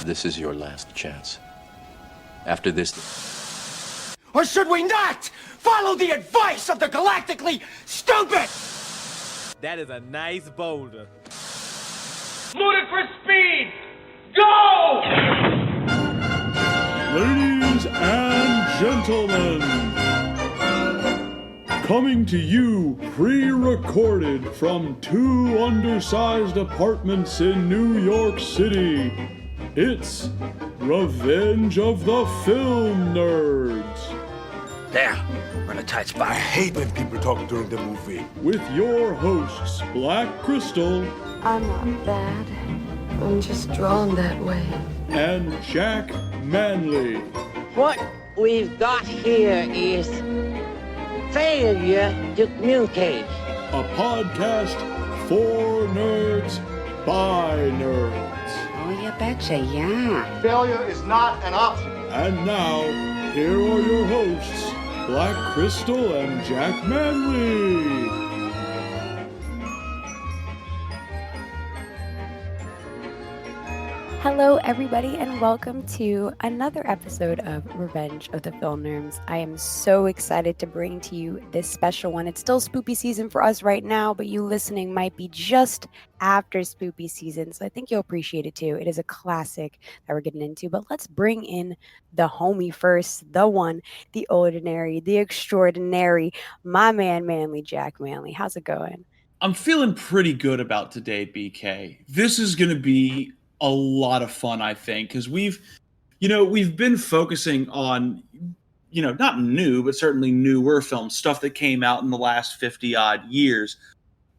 This is your last chance. After this... Or should we not follow the advice of the galactically stupid? That is a nice boulder. Ludicrous speed! Go! Ladies and gentlemen, coming to you pre-recorded from two undersized apartments in New York City, it's Revenge of the Film Nerds. There, we're in a tight spot. I hate when people talk during the movie. With your hosts, Black Crystal. I'm not bad. I'm just drawn that way. And Jack Manley. What we've got here is failure to communicate. A podcast for nerds by nerds. Oh, you betcha, yeah. Failure is not an option. And now, here are your hosts, Black Crystal and Jack Manley. Hello, everybody, and welcome to another episode of Revenge of the Film Nerds. I am so excited to bring to you this special one. It's still spoopy season for us right now, but you listening might be just after spoopy season, so I think you'll appreciate it too. It is a classic that we're getting into, but let's bring in the homie first, the one, the ordinary, the extraordinary, my man Manley, Jack Manley. How's it going? I'm feeling pretty good about today, BK. This is going to be a lot of fun, I think, because we've been focusing on, not new, but certainly newer films, stuff that came out in the last 50 odd years.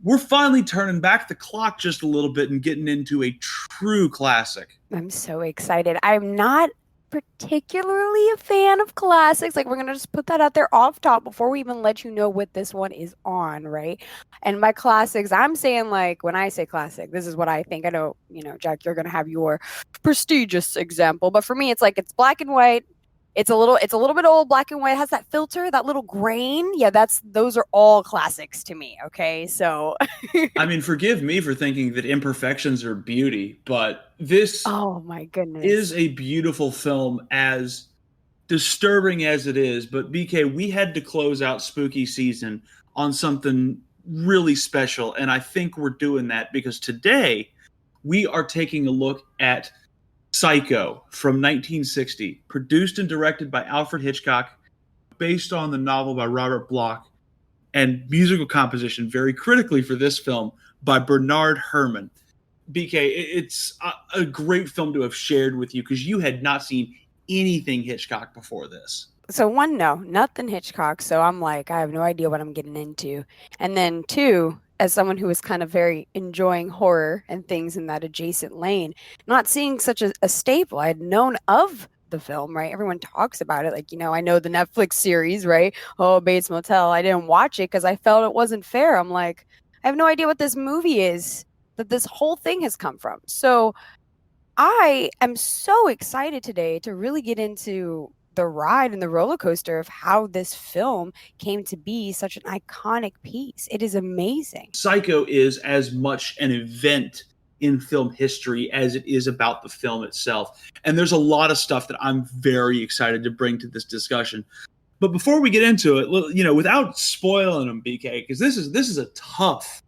We're finally turning back the clock just a little bit and getting into a true classic. I'm so excited. I'm not particularly a fan of classics. Like, we're going to just put that out there off top before we even let you know what this one is on, right? And by classics, I'm saying, like, when I say classic, this is what I think. I know, Jack, you're going to have your prestigious example, but for me, it's like, it's black and white. It's a little bit old, black and white. It has that filter, that little grain. Yeah, those are all classics to me. Okay, so I mean, forgive me for thinking that imperfections are beauty, but this, oh my goodness, is a beautiful film, as disturbing as it is. But BK, we had to close out spooky season on something really special, and I think we're doing that because today we are taking a look at Psycho from 1960, produced and directed by Alfred Hitchcock, based on the novel by Robert Bloch, and musical composition, very critically for this film, by Bernard Herrmann. BK, it's a great film to have shared with you because you had not seen anything Hitchcock before this. So one, no, nothing Hitchcock. So I'm like, I have no idea what I'm getting into. And then two, as someone who is kind of very enjoying horror and things in that adjacent lane, not seeing such a staple. I had known of the film, right? Everyone talks about it. Like, I know the Netflix series, right? Oh, Bates Motel. I didn't watch it because I felt it wasn't fair. I'm like, I have no idea what this movie is that this whole thing has come from. So I am so excited today to really get into the ride and the roller coaster of how this film came to be such an iconic piece. It is amazing. Psycho is as much an event in film history as it is about the film itself. And there's a lot of stuff that I'm very excited to bring to this discussion. But before we get into it, without spoiling them, BK, because this is a tough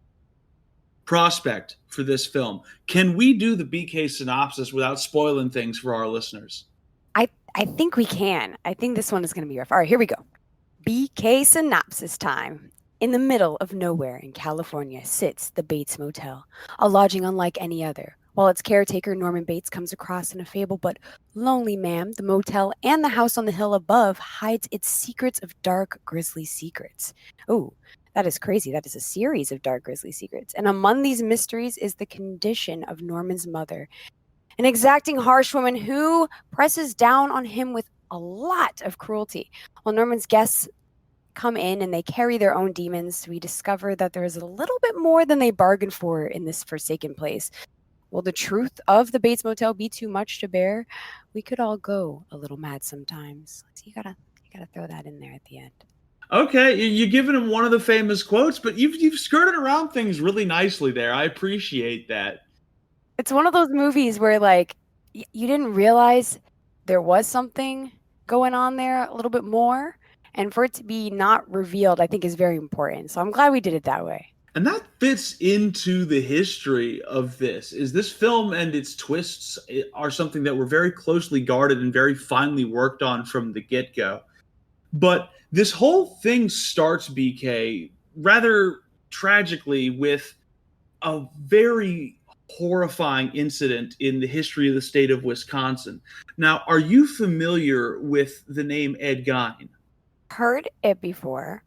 prospect for this film. Can we do the BK synopsis without spoiling things for our listeners? I think we can. I think this one is going to be rough. All right, here we go. BK synopsis time. In the middle of nowhere in California sits the Bates Motel, a lodging unlike any other. While its caretaker, Norman Bates, comes across in a fable but lonely man, the motel and the house on the hill above hides its secrets of dark, grisly secrets. Oh, that is crazy. That is a series of dark, grisly secrets. And among these mysteries is the condition of Norman's mother, an exacting, harsh woman who presses down on him with a lot of cruelty. While Norman's guests come in and they carry their own demons, we discover that there is a little bit more than they bargained for in this forsaken place. Will the truth of the Bates Motel be too much to bear? We could all go a little mad sometimes. So you gotta throw that in there at the end. Okay, you're giving him one of the famous quotes, but you've skirted around things really nicely there. I appreciate that. It's one of those movies where, like, you didn't realize there was something going on there a little bit more. And for it to be not revealed, I think is very important. So I'm glad we did it that way. And that fits into the history of this. Is this film and its twists are something that were very closely guarded and very finely worked on from the get-go. But this whole thing starts, BK, rather tragically with a very horrifying incident in the history of the state of Wisconsin. Now, are you familiar with the name Ed Gein? Heard it before.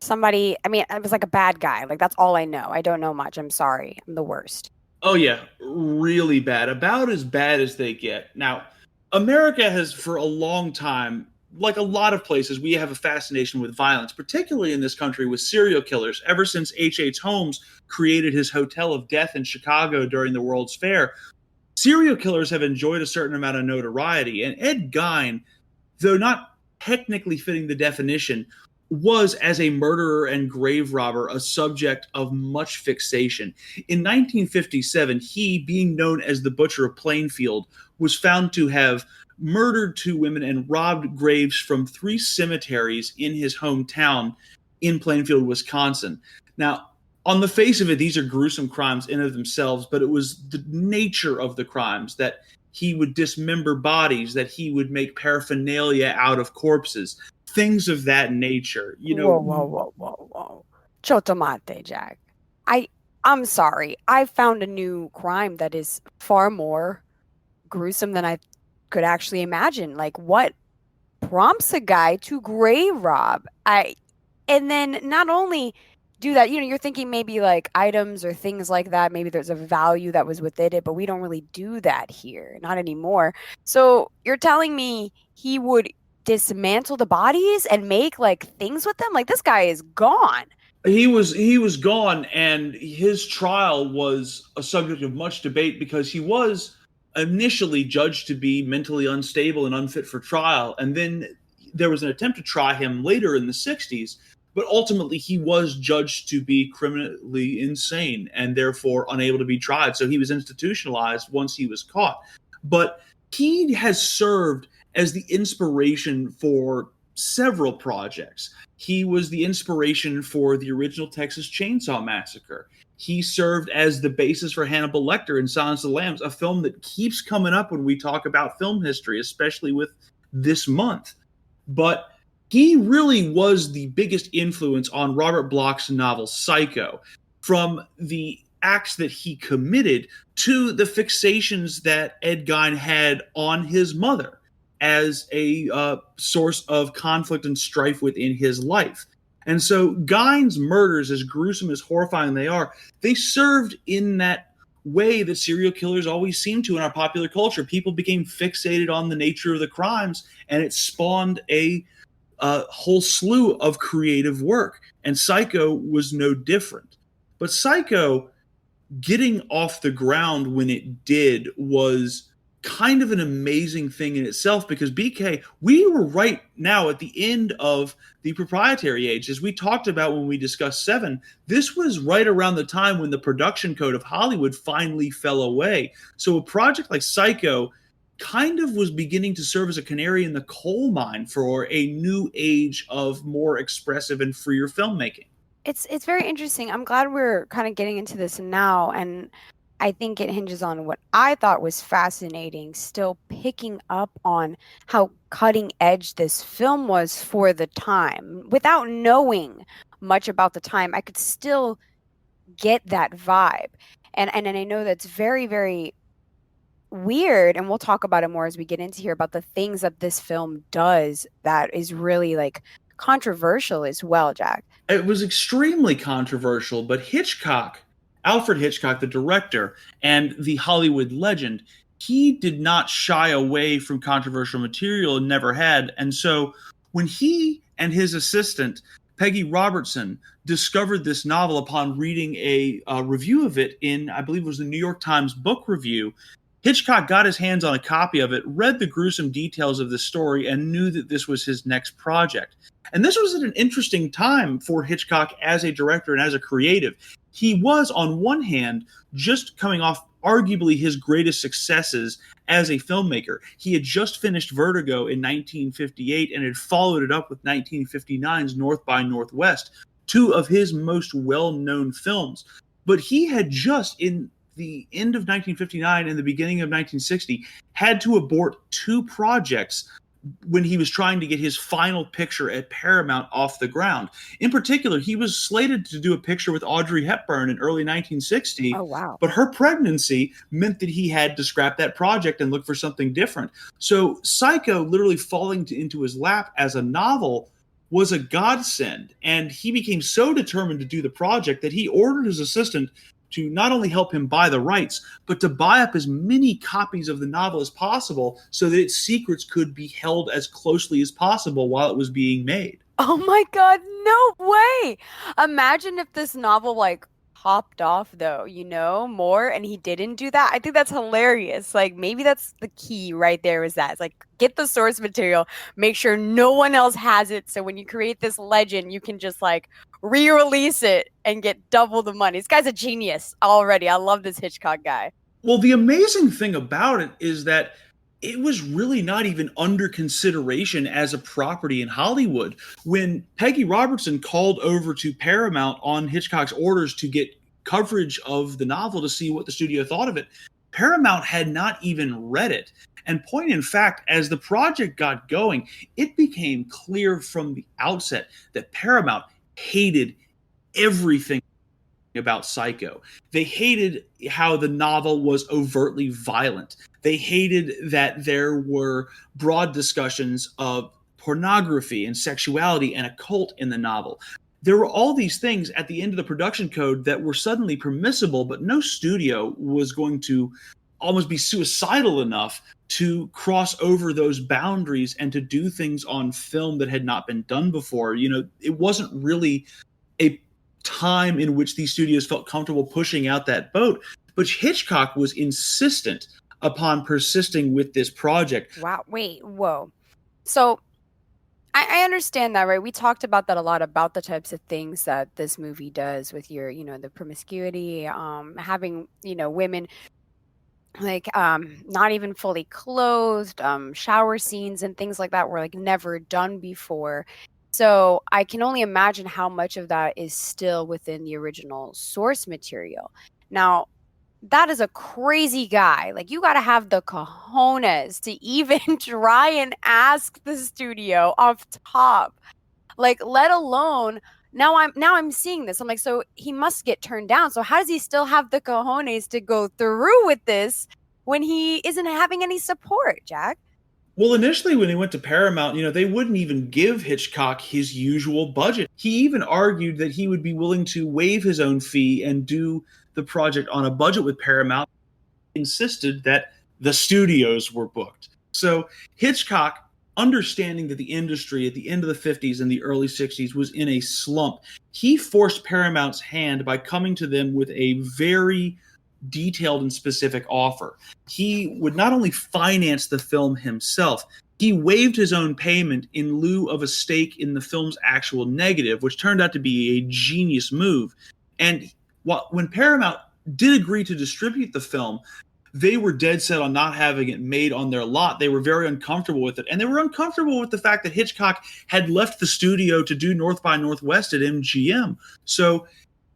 Somebody, I mean, it was like a bad guy. Like, that's all I know. I don't know much. I'm sorry. I'm the worst. Oh, yeah. Really bad. About as bad as they get. Now, America has, for a long time, like a lot of places, we have a fascination with violence, particularly in this country with serial killers. Ever since H.H. Holmes created his Hotel of Death in Chicago during the World's Fair, serial killers have enjoyed a certain amount of notoriety. And Ed Gein, though not technically fitting the definition, was, as a murderer and grave robber, a subject of much fixation. In 1957, he, being known as the Butcher of Plainfield, was found to have murdered 2 women and robbed graves from 3 cemeteries in his hometown in Plainfield, Wisconsin. Now, on the face of it, these are gruesome crimes in and of themselves, but it was the nature of the crimes, that he would dismember bodies, that he would make paraphernalia out of corpses, things of that nature. You know, Whoa. Chotomate, Jack. I'm sorry. I found a new crime that is far more gruesome than I could actually imagine. Like, what prompts a guy to grave rob? And then not only do that, you're thinking maybe like items or things like that. Maybe there's a value that was within it, but we don't really do that here. Not anymore. So you're telling me he would dismantle the bodies and make like things with them? Like, this guy is gone. He was gone, and his trial was a subject of much debate because he was initially judged to be mentally unstable and unfit for trial, and then there was an attempt to try him later in the 60s, but ultimately he was judged to be criminally insane and therefore unable to be tried. So he was institutionalized once he was caught. But he has served as the inspiration for several projects. He was the inspiration for the original Texas Chainsaw Massacre. He served as the basis for Hannibal Lecter in Silence of the Lambs, a film that keeps coming up when we talk about film history, especially with this month. But he really was the biggest influence on Robert Bloch's novel Psycho, from the acts that he committed to the fixations that Ed Gein had on his mother as a source of conflict and strife within his life. And so Gein's murders, as gruesome, as horrifying they are, they served in that way that serial killers always seem to in our popular culture. People became fixated on the nature of the crimes, and it spawned a whole slew of creative work. And Psycho was no different. But Psycho, getting off the ground when it did, was kind of an amazing thing in itself, because BK, we were right now at the end of the proprietary age. As we talked about when we discussed Seven, this was right around the time when the production code of Hollywood finally fell away. So a project like Psycho kind of was beginning to serve as a canary in the coal mine for a new age of more expressive and freer filmmaking. It's very interesting. I'm glad we're kind of getting into this now, and I think it hinges on what I thought was fascinating, still picking up on how cutting edge this film was for the time. Without knowing much about the time, I could still get that vibe. And I know that's very, very weird, and we'll talk about it more as we get into here, about the things that this film does that is really like controversial as well, Jack. It was extremely controversial, but Alfred Hitchcock, the director and the Hollywood legend, he did not shy away from controversial material and never had. And so when he and his assistant, Peggy Robertson, discovered this novel upon reading a review of it in, I believe it was the New York Times Book Review, Hitchcock got his hands on a copy of it, read the gruesome details of the story, and knew that this was his next project. And this was at an interesting time for Hitchcock as a director and as a creative. He was, on one hand, just coming off arguably his greatest successes as a filmmaker. He had just finished Vertigo in 1958 and had followed it up with 1959's North by Northwest, two of his most well-known films. But he had just, in the end of 1959 and the beginning of 1960, had to abort two projects when he was trying to get his final picture at Paramount off the ground. In particular, he was slated to do a picture with Audrey Hepburn in early 1960. Oh, wow. But her pregnancy meant that he had to scrap that project and look for something different. So Psycho literally falling into his lap as a novel was a godsend. And he became so determined to do the project that he ordered his assistant to not only help him buy the rights, but to buy up as many copies of the novel as possible so that its secrets could be held as closely as possible while it was being made. Oh my God, no way. Imagine if this novel like popped off though, more, and he didn't do that. I think that's hilarious. Like maybe that's the key right there is that. It's like get the source material, make sure no one else has it. So when you create this legend, you can just like re-release it and get double the money. This guy's a genius already. I love this Hitchcock guy. Well, the amazing thing about it is that it was really not even under consideration as a property in Hollywood. When Peggy Robertson called over to Paramount on Hitchcock's orders to get coverage of the novel to see what the studio thought of it, Paramount had not even read it. And point in fact, as the project got going, it became clear from the outset that Paramount hated everything about Psycho. They hated how the novel was overtly violent. They hated that there were broad discussions of pornography and sexuality and occult in the novel. There were all these things at the end of the production code that were suddenly permissible, but no studio was going to almost be suicidal enough to cross over those boundaries and to do things on film that had not been done before. It wasn't really a time in which these studios felt comfortable pushing out that boat, but Hitchcock was insistent upon persisting with this project. Wow. Wait, whoa. So I understand that, right? We talked about that a lot, about the types of things that this movie does with your, the promiscuity, having, women like not even fully clothed, shower scenes and things like that were like never done before. So I can only imagine how much of that is still within the original source material. Now, that is a crazy guy. Like, you got to have the cojones to even try and ask the studio off top. Like, let alone now I'm seeing this. I'm like, so he must get turned down. So how does he still have the cojones to go through with this when he isn't having any support, Jack? Well, initially when he went to Paramount, they wouldn't even give Hitchcock his usual budget. He even argued that he would be willing to waive his own fee and do the project on a budget with Paramount. He insisted that the studios were booked. So Hitchcock, understanding that the industry at the end of the 50s and the early 60s was in a slump, he forced Paramount's hand by coming to them with a very detailed and specific offer. He would not only finance the film himself, he waived his own payment in lieu of a stake in the film's actual negative, which turned out to be a genius move. And when Paramount did agree to distribute the film, they were dead set on not having it made on their lot. They were very uncomfortable with it. And they were uncomfortable with the fact that Hitchcock had left the studio to do North by Northwest at MGM. So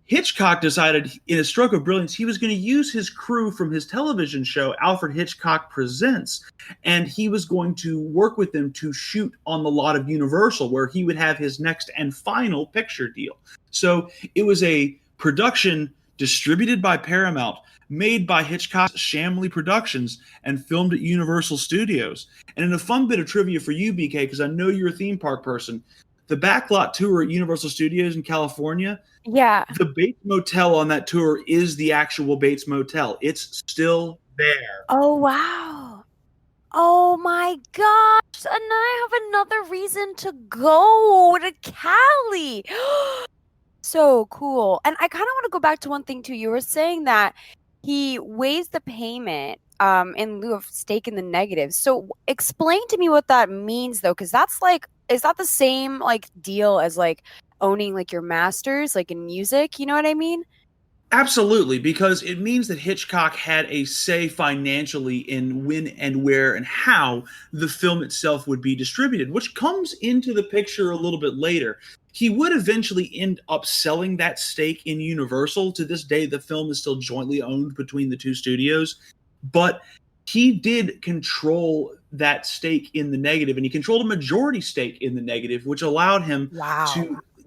Hitchcock decided, in a stroke of brilliance, he was going to use his crew from his television show, Alfred Hitchcock Presents, and he was going to work with them to shoot on the lot of Universal, where he would have his next and final picture deal. So it was a production distributed by Paramount, made by Hitchcock's Shamley Productions, and filmed at Universal Studios. And in a fun bit of trivia for you, BK, because I know you're a theme park person, the backlot tour at Universal Studios in California, yeah, the Bates Motel on that tour is the actual Bates Motel. It's still there. Oh, wow. Oh, my gosh. And I have another reason to go to Cali. So cool. And I kind of want to go back to one thing, too. You were saying that he waives the payment in lieu of stake in the negative. So explain to me what that means, though, because that's like, is that the same like deal as like owning like your masters, like in music? You know what I mean? Absolutely, because it means that Hitchcock had a say financially in when and where and how the film itself would be distributed, which comes into the picture a little bit later. He would eventually end up selling that stake in Universal. To this day, the film is still jointly owned between the two studios, but he did control that stake in the negative, and he controlled a majority stake in the negative, which allowed him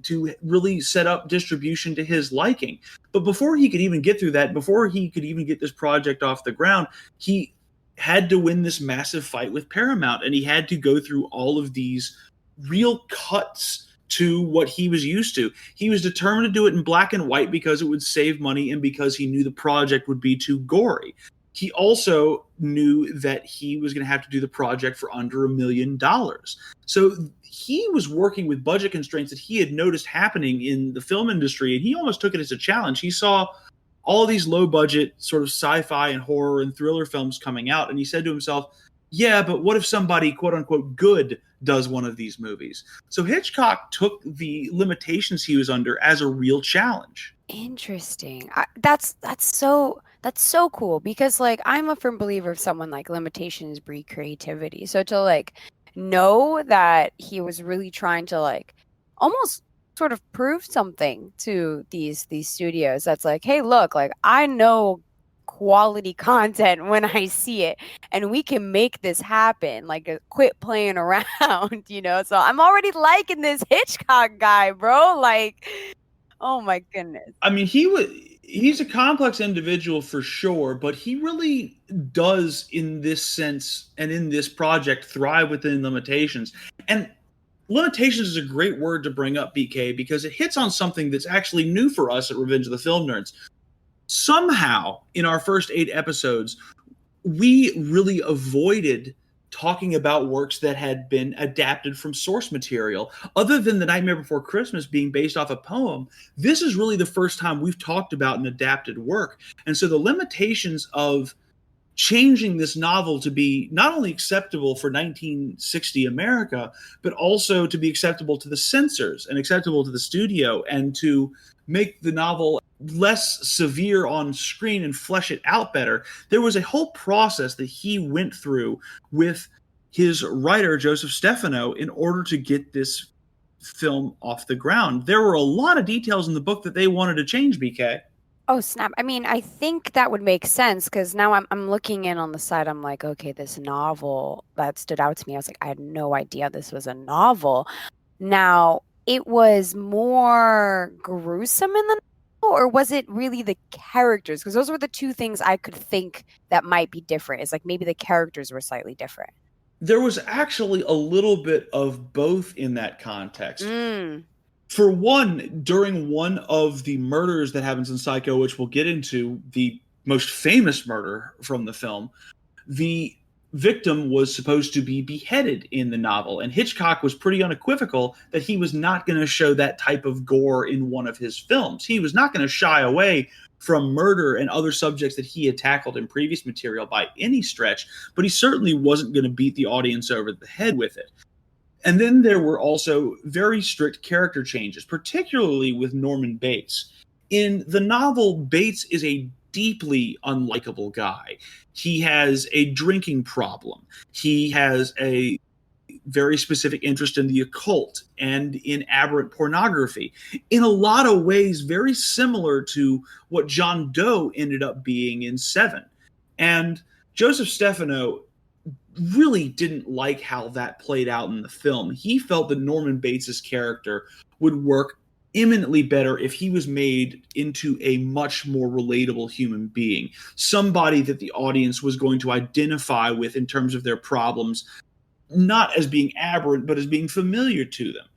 to really set up distribution to his liking. But before he could even get through that, before he could even get this project off the ground, he had to win this massive fight with Paramount, and he had to go through all of these real cuts to what he was used to. He was determined to do it in black and white because it would save money and because he knew the project would be too gory. He also knew that he was going to have to do the project for under $1 million. So he was working with budget constraints that he had noticed happening in the film industry, and he almost took it as a challenge. He saw all these low-budget sort of sci-fi and horror and thriller films coming out, and he said to himself, yeah, but what if somebody, quote-unquote, good does one of these movies? So Hitchcock took the limitations he was under as a real challenge. Interesting. That's so cool, because like I'm a firm believer of someone like limitations breed creativity. So to like know that he was really trying to like almost sort of prove something to these studios that's like, hey, look, like I know quality content when I see it, and we can make this happen. Like, quit playing around, you know? So I'm already liking this Hitchcock guy, bro. Like, oh my goodness. I mean, he's a complex individual for sure, but he really does in this sense and in this project thrive within limitations. And limitations is a great word to bring up, BK, because it hits on something that's actually new for us at Revenge of the Film Nerds. Somehow, in our first 8 episodes, we really avoided talking about works that had been adapted from source material. Other than The Nightmare Before Christmas being based off a poem, this is really the first time we've talked about an adapted work. And so the limitations of changing this novel to be not only acceptable for 1960 America, but also to be acceptable to the censors and acceptable to the studio, and to make the novel less severe on screen and flesh it out better. There was a whole process that he went through with his writer, Joseph Stefano, in order to get this film off the ground. There were a lot of details in the book that they wanted to change, BK. Oh, snap. I mean, I think that would make sense, because now I'm looking in on the side. I'm like, okay, this novel that stood out to me. I was like, I had no idea this was a novel. Now, it was more gruesome in the novel, or was it really the characters? Because those were the two things I could think that might be different. It's like maybe the characters were slightly different. There was actually a little bit of both in that context. For one, during one of the murders that happens in Psycho, which we'll get into, the most famous murder from the film, the victim was supposed to be beheaded in the novel, and Hitchcock was pretty unequivocal that he was not going to show that type of gore in one of his films. He was not going to shy away from murder and other subjects that he had tackled in previous material by any stretch, but he certainly wasn't going to beat the audience over the head with it. And then there were also very strict character changes, particularly with Norman Bates. In the novel, Bates is a deeply unlikable guy. He has a drinking problem. He has a very specific interest in the occult and in aberrant pornography. In a lot of ways, very similar to what John Doe ended up being in Seven. And Joseph Stefano really didn't like how that played out in the film. He felt that Norman Bates's character would work eminently better if he was made into a much more relatable human being, somebody that the audience was going to identify with in terms of their problems, not as being aberrant, but as being familiar to them.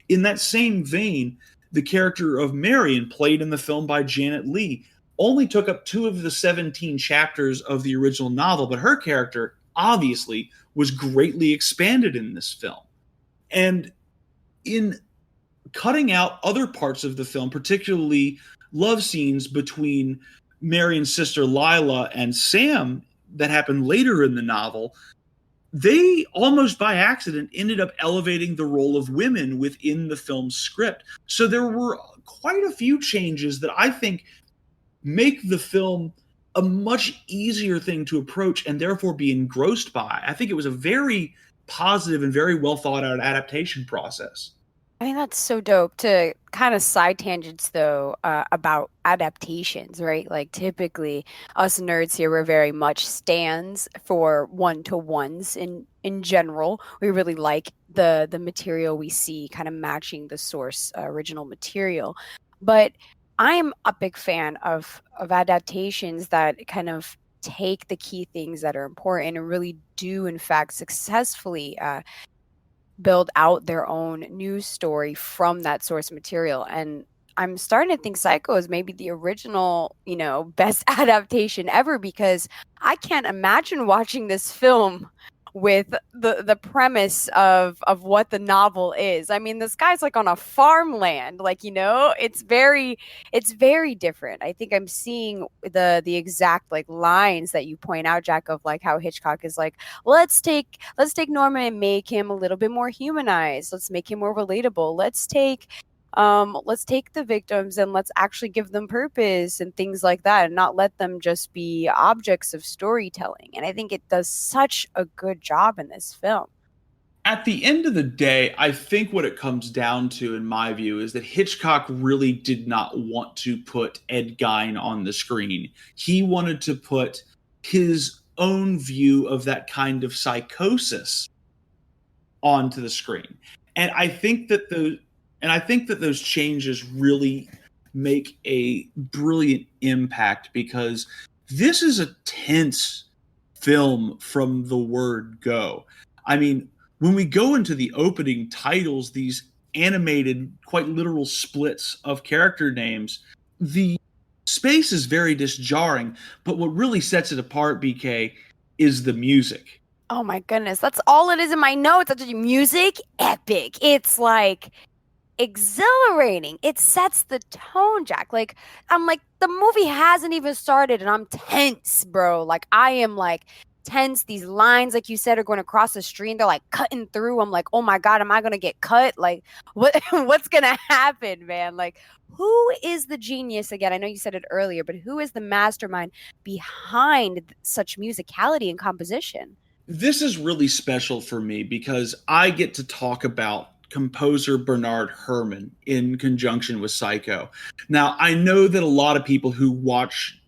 In that same vein, the character of Marion, played in the film by Janet Leigh, only took up 2 of the 17 chapters of the original novel, but her character obviously was greatly expanded in this film. And in cutting out other parts of the film, particularly love scenes between Marion's sister Lila and Sam that happened later in the novel, they almost by accident ended up elevating the role of women within the film's script. So there were quite a few changes that I think make the film a much easier thing to approach and therefore be engrossed by. I think it was a very positive and very well thought out adaptation process. I think that's so dope. To kind of side tangents though, about adaptations, right? Like typically us nerds here, we're very much stands for one-to-ones in general. We really like the material we see kind of matching the source original material. But I'm a big fan of adaptations that kind of take the key things that are important and really do in fact successfully build out their own news story from that source material. And I'm starting to think Psycho is maybe the original, best adaptation ever, because I can't imagine watching this film with the premise of what the novel is. I mean, this guy's like on a farmland, it's very different. I think I'm seeing the exact like lines that you point out, Jack, of like how Hitchcock is like, let's take Norman and make him a little bit more humanized. Let's make him more relatable. Let's take the victims and let's actually give them purpose and things like that, and not let them just be objects of storytelling. And I think it does such a good job in this film. At the end of the day, I think what it comes down to, in my view, is that Hitchcock really did not want to put Ed Gein on the screen. He wanted to put his own view of that kind of psychosis onto the screen. And I think that those changes really make a brilliant impact, because this is a tense film from the word go. I mean, when we go into the opening titles, these animated, quite literal splits of character names, the space is very disjarring. But what really sets it apart, BK, is the music. Oh my goodness, that's all it is in my notes. That's music, epic. It's like exhilarating. It sets the tone, Jack. Like, I'm like, the movie hasn't even started and I'm tense, bro. Like, I am like tense. These lines, like you said, are going across the street. They're like cutting through. I'm like, oh my God, am I going to get cut? Like, what's going to happen, man? Like, who is the genius again? I know you said it earlier, but who is the mastermind behind such musicality and composition? This is really special for me because I get to talk about composer Bernard Herrmann in conjunction with Psycho. Now, I know that a lot of people who watch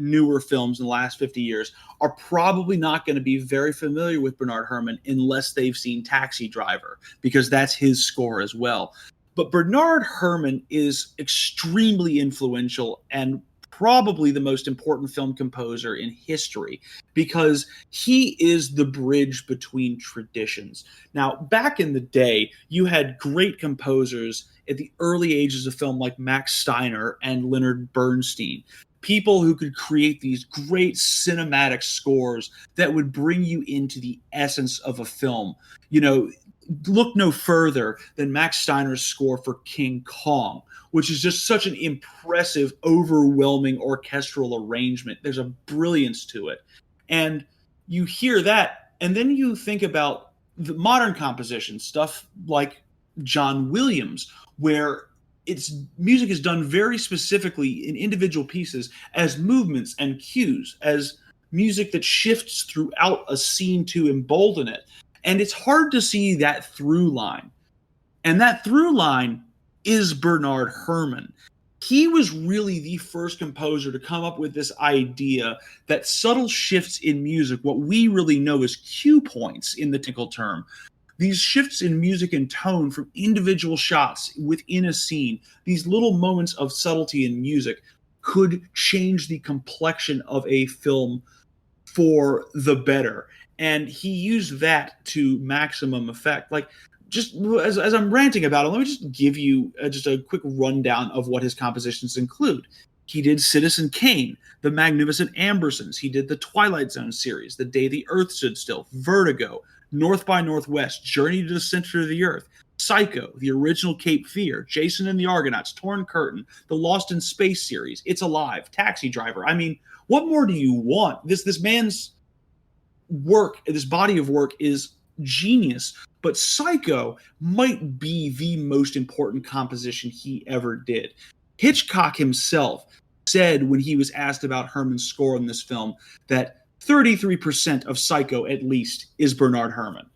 newer films in the last 50 years are probably not going to be very familiar with Bernard Herrmann unless they've seen Taxi Driver, because that's his score as well. But Bernard Herrmann is extremely influential and probably the most important film composer in history, because he is the bridge between traditions. Now, back in the day, you had great composers at the early ages of film like Max Steiner and Leonard Bernstein, people who could create these great cinematic scores that would bring you into the essence of a film. Look no further than Max Steiner's score for King Kong, which is just such an impressive, overwhelming orchestral arrangement. There's a brilliance to it. And you hear that, and then you think about the modern composition, stuff like John Williams, where its music is done very specifically in individual pieces as movements and cues, as music that shifts throughout a scene to embolden it. And it's hard to see that through line. And that through line is Bernard Herrmann. He was really the first composer to come up with this idea that subtle shifts in music, what we really know as cue points in the technical term, these shifts in music and tone from individual shots within a scene, these little moments of subtlety in music could change the complexion of a film for the better. And he used that to maximum effect. Like, just as I'm ranting about it, let me just give you just a quick rundown of what his compositions include. He did Citizen Kane, The Magnificent Ambersons. He did the Twilight Zone series, The Day the Earth Stood Still, Vertigo, North by Northwest, Journey to the Center of the Earth, Psycho, the original Cape Fear, Jason and the Argonauts, Torn Curtain, the Lost in Space series, It's Alive, Taxi Driver. I mean, what more do you want? This man's work, this body of work is genius, but Psycho might be the most important composition he ever did. Hitchcock himself said when he was asked about Herrmann's score in this film that 33% of Psycho, at least, is Bernard Herrmann.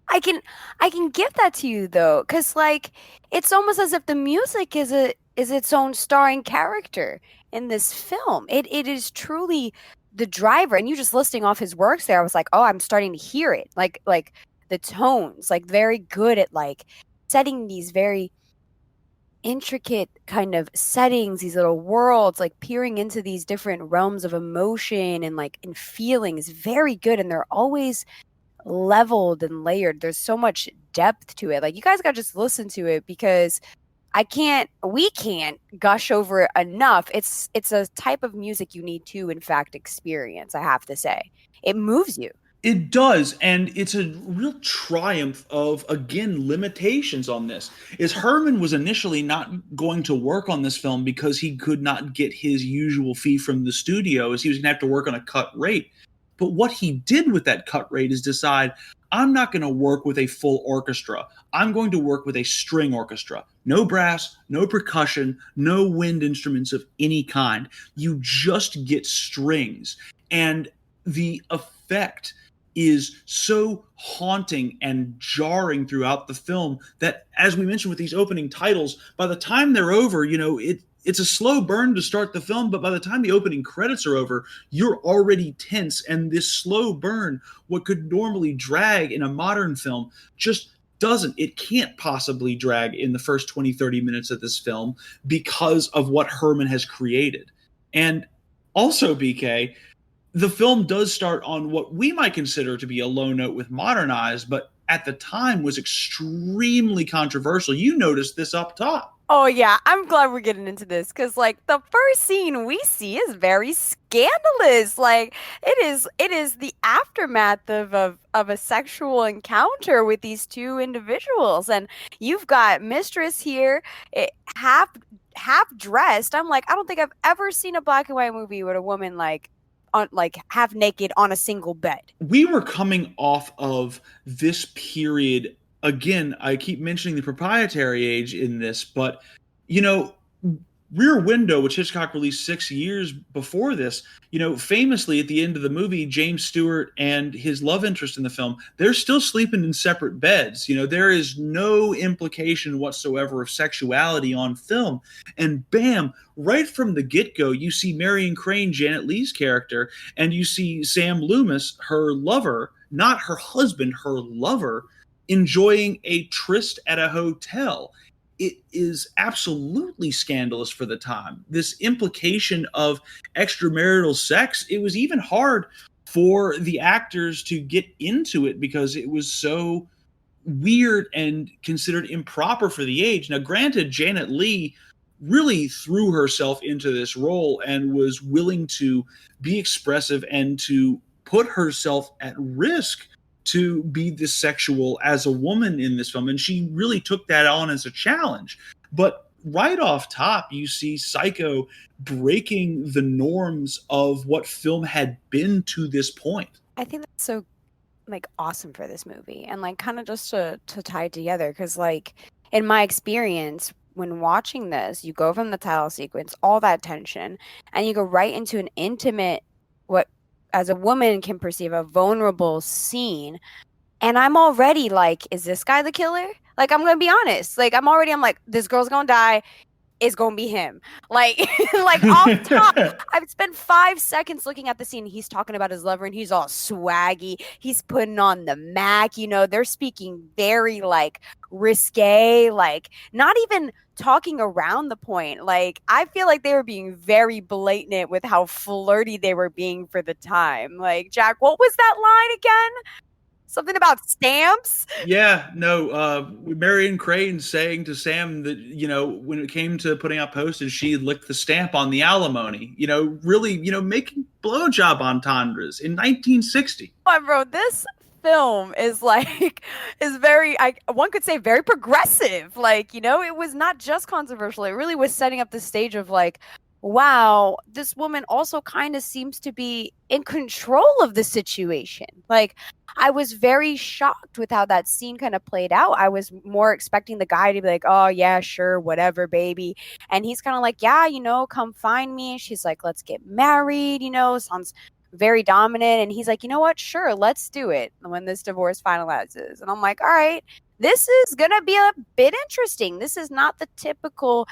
I can give that to you though, because like it's almost as if the music is its own starring character in this film. It is truly the driver, and you just listing off his works there, I was like, oh, I'm starting to hear it. Like the tones, like very good at like setting these very intricate kind of settings, these little worlds, like peering into these different realms of emotion and like in feelings, very good, and they're always leveled and layered. There's so much depth to it. Like you guys got to just listen to it, because we can't gush over it enough. It's a type of music you need to in fact experience, I have to say. It moves you. It does, and it's a real triumph of, again, limitations on this. Is Herrmann was initially not going to work on this film because he could not get his usual fee from the studio, as he was going to have to work on a cut rate. But what he did with that cut rate is decide, I'm not going to work with a full orchestra. I'm going to work with a string orchestra. No brass, no percussion, no wind instruments of any kind. You just get strings. And the effect is so haunting and jarring throughout the film that, as we mentioned with these opening titles, by the time they're over, it's a slow burn to start the film, but by the time the opening credits are over, you're already tense. And this slow burn, what could normally drag in a modern film, just doesn't. It can't possibly drag in the first 20, 30 minutes of this film because of what Herrmann has created. And also, BK, the film does start on what we might consider to be a low note with modern eyes, but at the time was extremely controversial. You noticed this up top. Oh yeah, I'm glad we're getting into this, because like the first scene we see is very scandalous. Like it is the aftermath of a sexual encounter with these two individuals, and you've got Mistress here, half dressed. I'm like, I don't think I've ever seen a black and white movie with a woman like half naked on a single bed. We were coming off of this period. Again, I keep mentioning the proprietary age in this, but, Rear Window, which Hitchcock released 6 years before this, famously at the end of the movie, James Stewart and his love interest in the film, they're still sleeping in separate beds. There is no implication whatsoever of sexuality on film. And bam, right from the get-go, you see Marion Crane, Janet Leigh's character, and you see Sam Loomis, her lover, not her husband, her lover, enjoying a tryst at a hotel. It is absolutely scandalous for the time. This implication of extramarital sex, it was even hard for the actors to get into it because it was so weird and considered improper for the age. Now, granted, Janet Leigh really threw herself into this role and was willing to be expressive and to put herself at risk to be this sexual as a woman in this film. And she really took that on as a challenge. But right off top, you see Psycho breaking the norms of what film had been to this point. I think that's so awesome for this movie, and kind of just to tie it together, because in my experience when watching this, you go from the title sequence, all that tension, and you go right into an intimate, what as a woman can perceive a vulnerable scene, and I'm already like, is this guy the killer? I'm gonna be honest, I'm like, this girl's gonna die, it's gonna be him. Off top, I've spent 5 seconds looking at the scene. He's talking about his lover and he's all swaggy, he's putting on the Mac, they're speaking very risque, not even talking around the point. I feel like they were being very blatant with how flirty they were being for the time. Jack, what was that line again? Something about stamps? Yeah, no, Marion Crane saying to Sam that, when it came to putting out postage, she licked the stamp on the alimony, really, making blowjob entendres in 1960. Bro, this film is very, one could say very progressive. It was not just controversial. It really was setting up the stage of wow, this woman also kind of seems to be in control of the situation. Like, I was very shocked with how that scene kind of played out. I was more expecting the guy to be like, oh, yeah, sure, whatever, baby. And he's kind of like, yeah, come find me. And she's like, let's get married, sounds very dominant. And he's like, you know what? Sure, let's do it when this divorce finalizes. And I'm like, all right, this is going to be a bit interesting. This is not the typical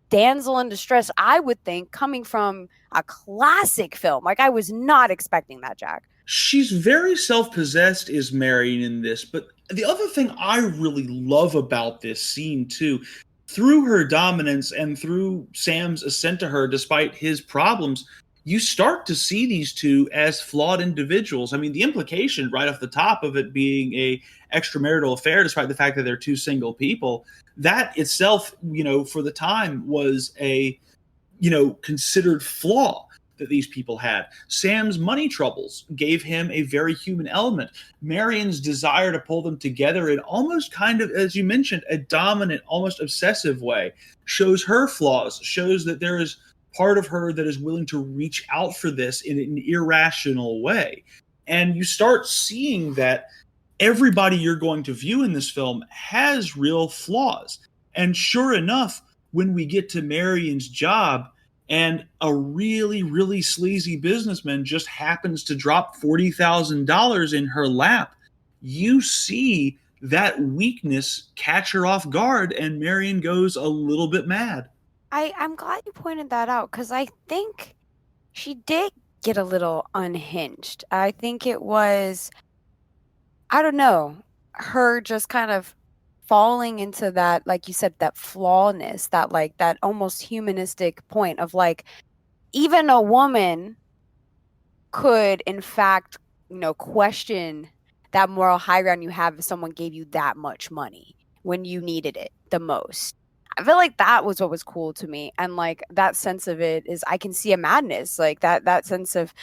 damsel in distress, I would think, coming from a classic film. Like, I was not expecting that, Jack. She's very self-possessed, is Marion, in this. But the other thing I really love about this scene, too, through her dominance and through Sam's ascent to her, despite his problems, you start to see these two as flawed individuals. I mean, the implication right off the top of it being a extramarital affair, despite the fact that they're two single people, that itself, for the time was a, considered flaw that these people had. Sam's money troubles gave him a very human element. Marion's desire to pull them together in almost kind of, as you mentioned, a dominant, almost obsessive way shows her flaws, shows that there is part of her that is willing to reach out for this in an irrational way. And you start seeing that everybody you're going to view in this film has real flaws. And sure enough, when we get to Marion's job and a really, really sleazy businessman just happens to drop $40,000 in her lap, you see that weakness catch her off guard, and Marion goes a little bit mad. I'm glad you pointed that out, because I think she did get a little unhinged. I think it was, I don't know, her just kind of falling into that, like you said, that flawness, that almost humanistic point of like, even a woman could in fact, question that moral high ground you have if someone gave you that much money when you needed it the most. I feel like that was what was cool to me. And like that sense of it is, I can see a madness, like that sense of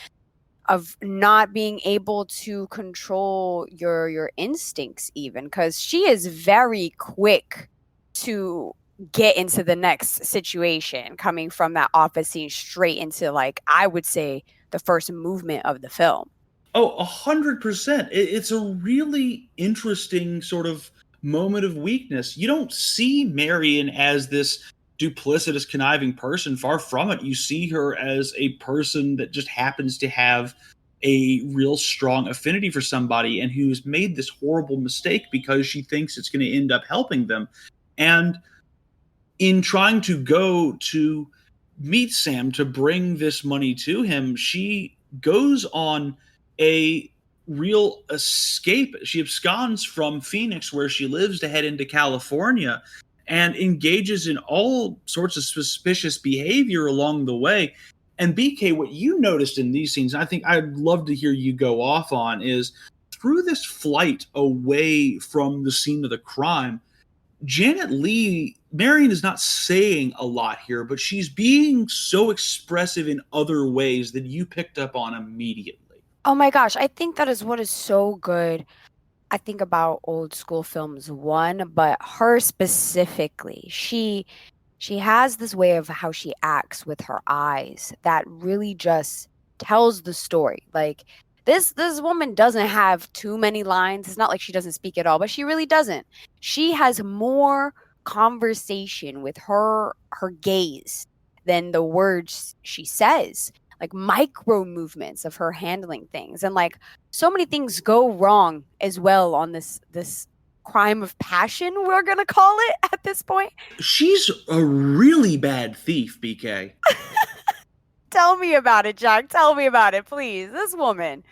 not being able to control your instincts, even, because she is very quick to get into the next situation, coming from that office scene straight into, like, I would say, the first movement of the film. Oh, 100%. It's a really interesting sort of moment of weakness. You don't see Marion as this duplicitous, conniving person. Far from it. You see her as a person that just happens to have a real strong affinity for somebody and who's made this horrible mistake because she thinks it's going to end up helping them. And in trying to go to meet Sam to bring this money to him, she goes on a real escape. She absconds from Phoenix, where she lives, to head into California, and engages in all sorts of suspicious behavior along the way. And BK, what you noticed in these scenes, I think I'd love to hear you go off on, is through this flight away from the scene of the crime, Janet Leigh, Marion is not saying a lot here, but she's being so expressive in other ways that you picked up on immediately. Oh my gosh, I think that is what is so good. I think about old school films, one, but her specifically, she has this way of how she acts with her eyes that really just tells the story. Like, this woman doesn't have too many lines. It's not like she doesn't speak at all, but she really doesn't. She has more conversation with her gaze than the words she says. Like, micro movements of her handling things, and like so many things go wrong as well on this crime of passion, we're gonna call it at this point. She's a really bad thief, BK. Tell me about it, Jack. Tell me about it, please. This woman.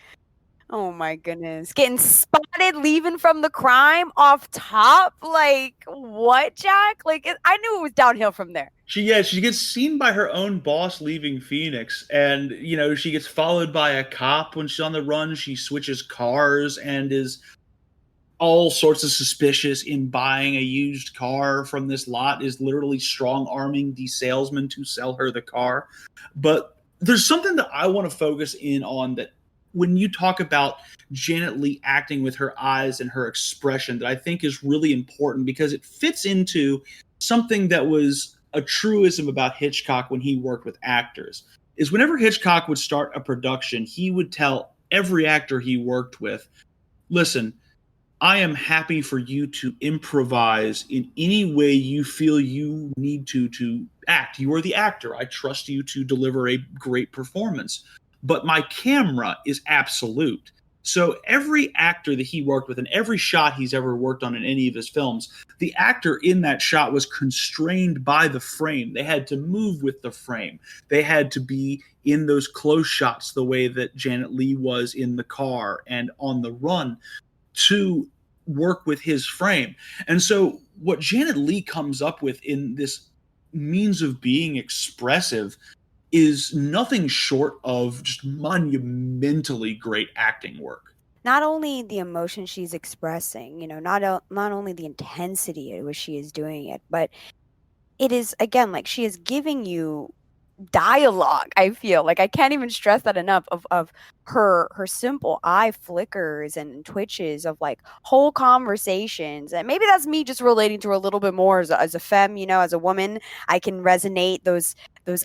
Oh my goodness. Getting spotted leaving from the crime off top? Like, what, Jack? Like, I knew it was downhill from there. She gets seen by her own boss leaving Phoenix, and, she gets followed by a cop when she's on the run. She switches cars and is all sorts of suspicious in buying a used car from this lot, is literally strong-arming the salesman to sell her the car. But there's something that I want to focus in on, that when you talk about Janet Leigh acting with her eyes and her expression, that I think is really important, because it fits into something that was a truism about Hitchcock when he worked with actors, is whenever Hitchcock would start a production, he would tell every actor he worked with, listen, I am happy for you to improvise in any way you feel you need to act. You are the actor. I trust you to deliver a great performance. But my camera is absolute. So every actor that he worked with and every shot he's ever worked on in any of his films, the actor in that shot was constrained by the frame. They had to move with the frame. They had to be in those close shots the way that Janet Leigh was in the car and on the run to work with his frame. And so what Janet Leigh comes up with in this means of being expressive is nothing short of just monumentally great acting work. Not only the emotion she's expressing, not only the intensity at which she is doing it, but it is, again, like she is giving you dialogue. I feel like I can't even stress that enough of her simple eye flickers and twitches of like whole conversations. And maybe that's me just relating to her a little bit more as a femme, as a woman. I can resonate those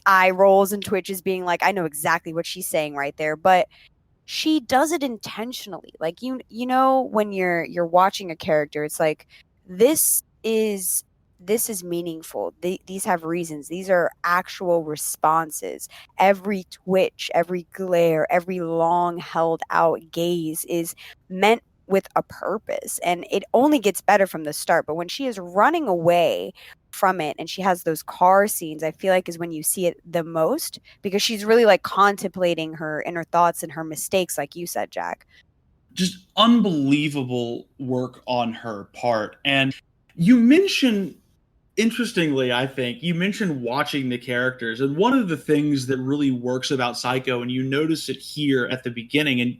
eye rolls and twitches being like, I know exactly what she's saying right there. But she does it intentionally. Like when you're watching a character, it's like this is meaningful. These have reasons. These are actual responses. Every twitch, every glare, every long held out gaze is meant with a purpose. And it only gets better from the start. But when she is running away from it and she has those car scenes, I feel like is when you see it the most, because she's really like contemplating her inner thoughts and her mistakes, like you said, Jack. Just unbelievable work on her part. And you mentioned, interestingly, I think you mentioned watching the characters, and one of the things that really works about Psycho, and you notice it here at the beginning, and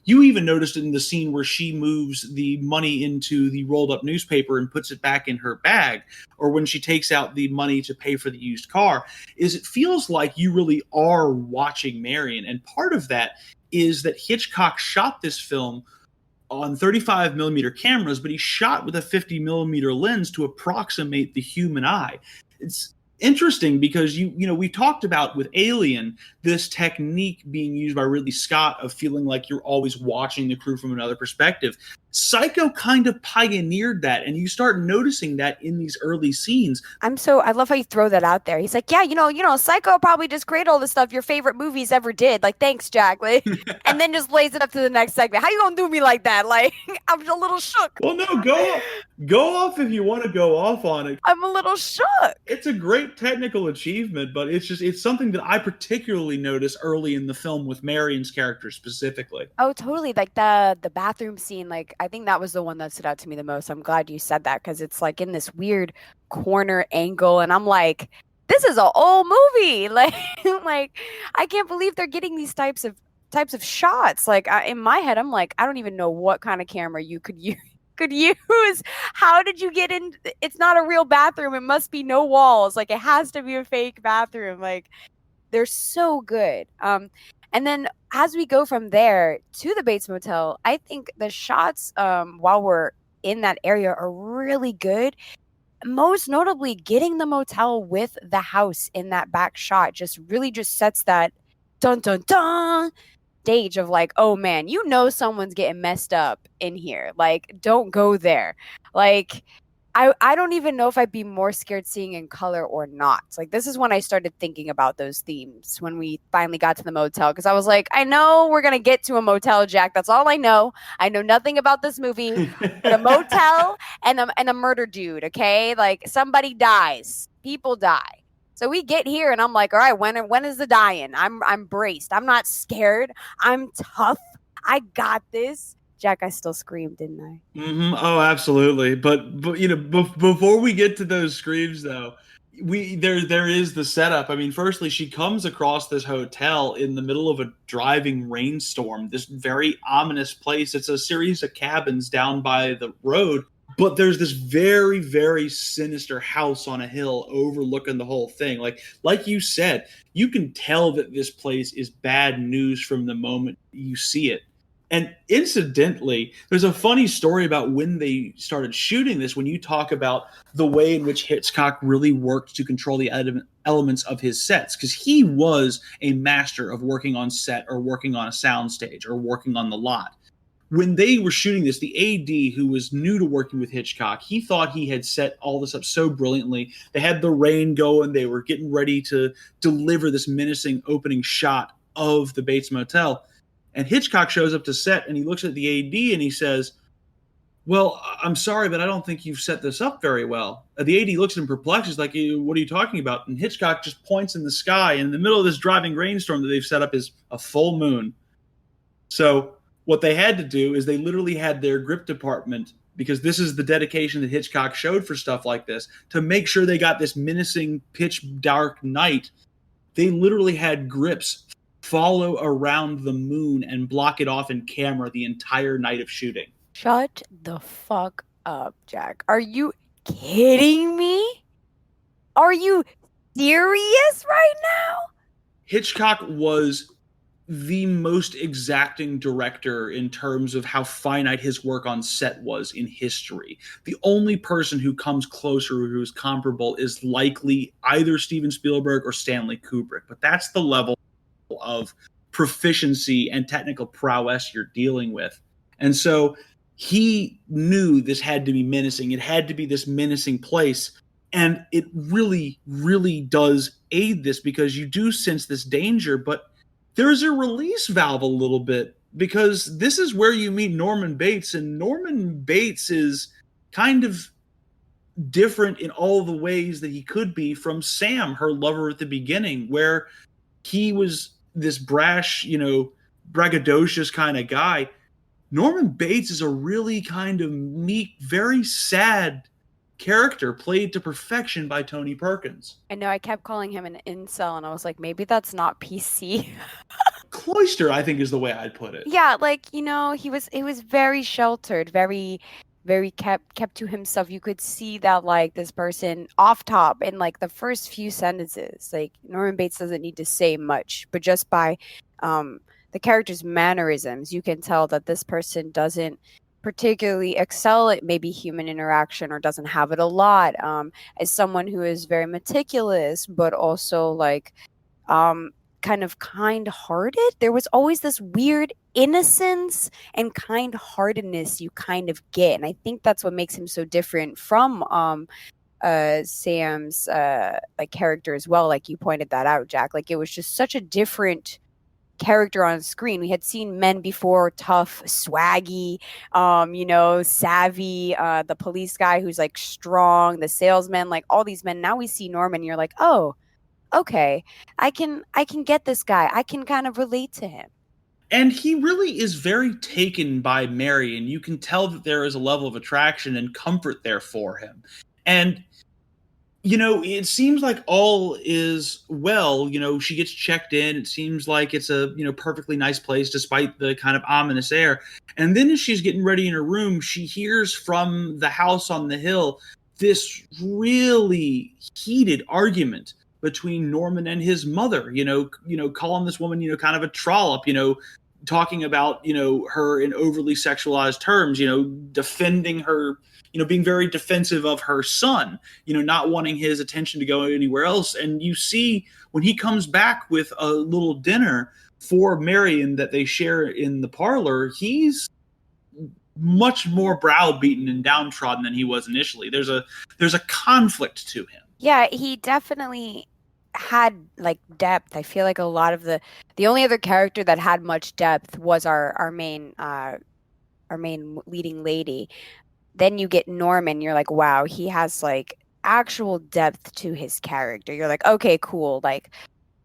you even noticed it in the scene where she moves the money into the rolled up newspaper and puts it back in her bag, or when she takes out the money to pay for the used car, is it feels like you really are watching Marion. And part of that is that Hitchcock shot this film on 35 millimeter cameras, but he shot with a 50 millimeter lens to approximate the human eye. It's interesting because we talked about with Alien this technique being used by Ridley Scott of feeling like you're always watching the crew from another perspective. Psycho kind of pioneered that, and you start noticing that in these early scenes. I love how you throw that out there. He's like, yeah, Psycho probably just created all the stuff your favorite movies ever did. Like, thanks, Jack. Like, and then just lays it up to the next segment. How you gonna do me like that? Like, I'm a little shook. Well, no, go off if you want to go off on it. I'm a little shook. It's a great technical achievement, but it's something that I particularly noticed early in the film with Marion's character specifically. Oh, totally. Like the bathroom scene, like I think that was the one that stood out to me the most. I'm glad you said that, because it's like in this weird corner angle, and I'm like, this is an old movie. Like, like I can't believe they're getting these types of shots. Like in my head, I'm like, I don't even know what kind of camera you could use. How did you get in? It's not a real bathroom. It must be no walls. Like it has to be a fake bathroom. Like they're so good. And then as we go from there to the Bates Motel, I think the shots while we're in that area are really good. Most notably, getting the motel with the house in that back shot just sets that dun dun dun stage of like, oh man, someone's getting messed up in here. Like, don't go there. Like, I don't even know if I'd be more scared seeing in color or not. Like, this is when I started thinking about those themes when we finally got to the motel, because I was like, I know we're gonna get to a motel, Jack. That's all I know. I know nothing about this movie but a motel and a murder dude. Okay, like somebody dies, people die. So we get here, and I'm like, all right, when is the die-in? I'm braced. I'm not scared. I'm tough. I got this. Jack, I still screamed, didn't I? Mm-hmm. Oh, absolutely. But before we get to those screams, though, there is the setup. I mean, firstly, she comes across this hotel in the middle of a driving rainstorm. This very ominous place. It's a series of cabins down by the road, but there's this very, very sinister house on a hill overlooking the whole thing. Like you said, you can tell that this place is bad news from the moment you see it. And incidentally, there's a funny story about when they started shooting this, when you talk about the way in which Hitchcock really worked to control the elements of his sets, because he was a master of working on set or working on a soundstage or working on the lot. When they were shooting this, the AD, who was new to working with Hitchcock, he thought he had set all this up so brilliantly. They had the rain going. They were getting ready to deliver this menacing opening shot of the Bates Motel. And Hitchcock shows up to set, and he looks at the AD and he says, well, I'm sorry, but I don't think you've set this up very well. The AD looks at him perplexed. He's like, what are you talking about? And Hitchcock just points in the sky. And in the middle of this driving rainstorm that they've set up is a full moon. So what they had to do is they literally had their grip department, because this is the dedication that Hitchcock showed for stuff like this, to make sure they got this menacing pitch dark night. They literally had grips follow around the moon and block it off in camera the entire night of shooting. Shut the fuck up, Jack. Are you kidding me? Are you serious right now? Hitchcock was the most exacting director in terms of how finite his work on set was in history. The only person who comes closer, who's comparable, is likely either Steven Spielberg or Stanley Kubrick. But that's the level of proficiency and technical prowess you're dealing with. And so he knew this had to be menacing. It had to be this menacing place. And it really, really does aid this, because you do sense this danger, but there's a release valve a little bit, because this is where you meet Norman Bates, and Norman Bates is kind of different in all the ways that he could be from Sam, her lover at the beginning, where he was this brash, braggadocious kind of guy. Norman Bates is a really kind of meek, very sad character, played to perfection by Tony Perkins. I know, I kept calling him an incel, and I was like, maybe that's not PC. Cloister, I think, is the way I'd put it. Yeah, he was very sheltered, very, very kept to himself. You could see that, this person off top in the first few sentences, Norman Bates doesn't need to say much, but just by the character's mannerisms, you can tell that this person doesn't particularly excel at maybe human interaction, or doesn't have it a lot. As someone who is very meticulous, but also kind of kind-hearted. There was always this weird innocence and kind-heartedness you kind of get, and I think that's what makes him so different from Sam's character as well. Like you pointed that out, Jack. It was just such a different character on screen. We had seen men before, tough, swaggy, savvy, the police guy who's strong, the salesman, all these men. Now we see Norman, and you're like, oh, okay, I can get this guy. I can kind of relate to him. And he really is very taken by Mary, and you can tell that there is a level of attraction and comfort there for him. And it seems like all is well. She gets checked in. It seems like it's a, perfectly nice place despite the kind of ominous air. And then as she's getting ready in her room, she hears from the house on the hill this really heated argument between Norman and his mother, calling this woman, kind of a trollop, talking about, her in overly sexualized terms, defending her, being very defensive of her son, not wanting his attention to go anywhere else. And you see when he comes back with a little dinner for Marion that they share in the parlor, he's much more browbeaten and downtrodden than he was initially. There's a conflict to him. Yeah, he definitely had depth. I feel like a lot of the only other character that had much depth was our main leading lady. Then you get Norman, you're like, wow, he has actual depth to his character. You're like, okay, cool.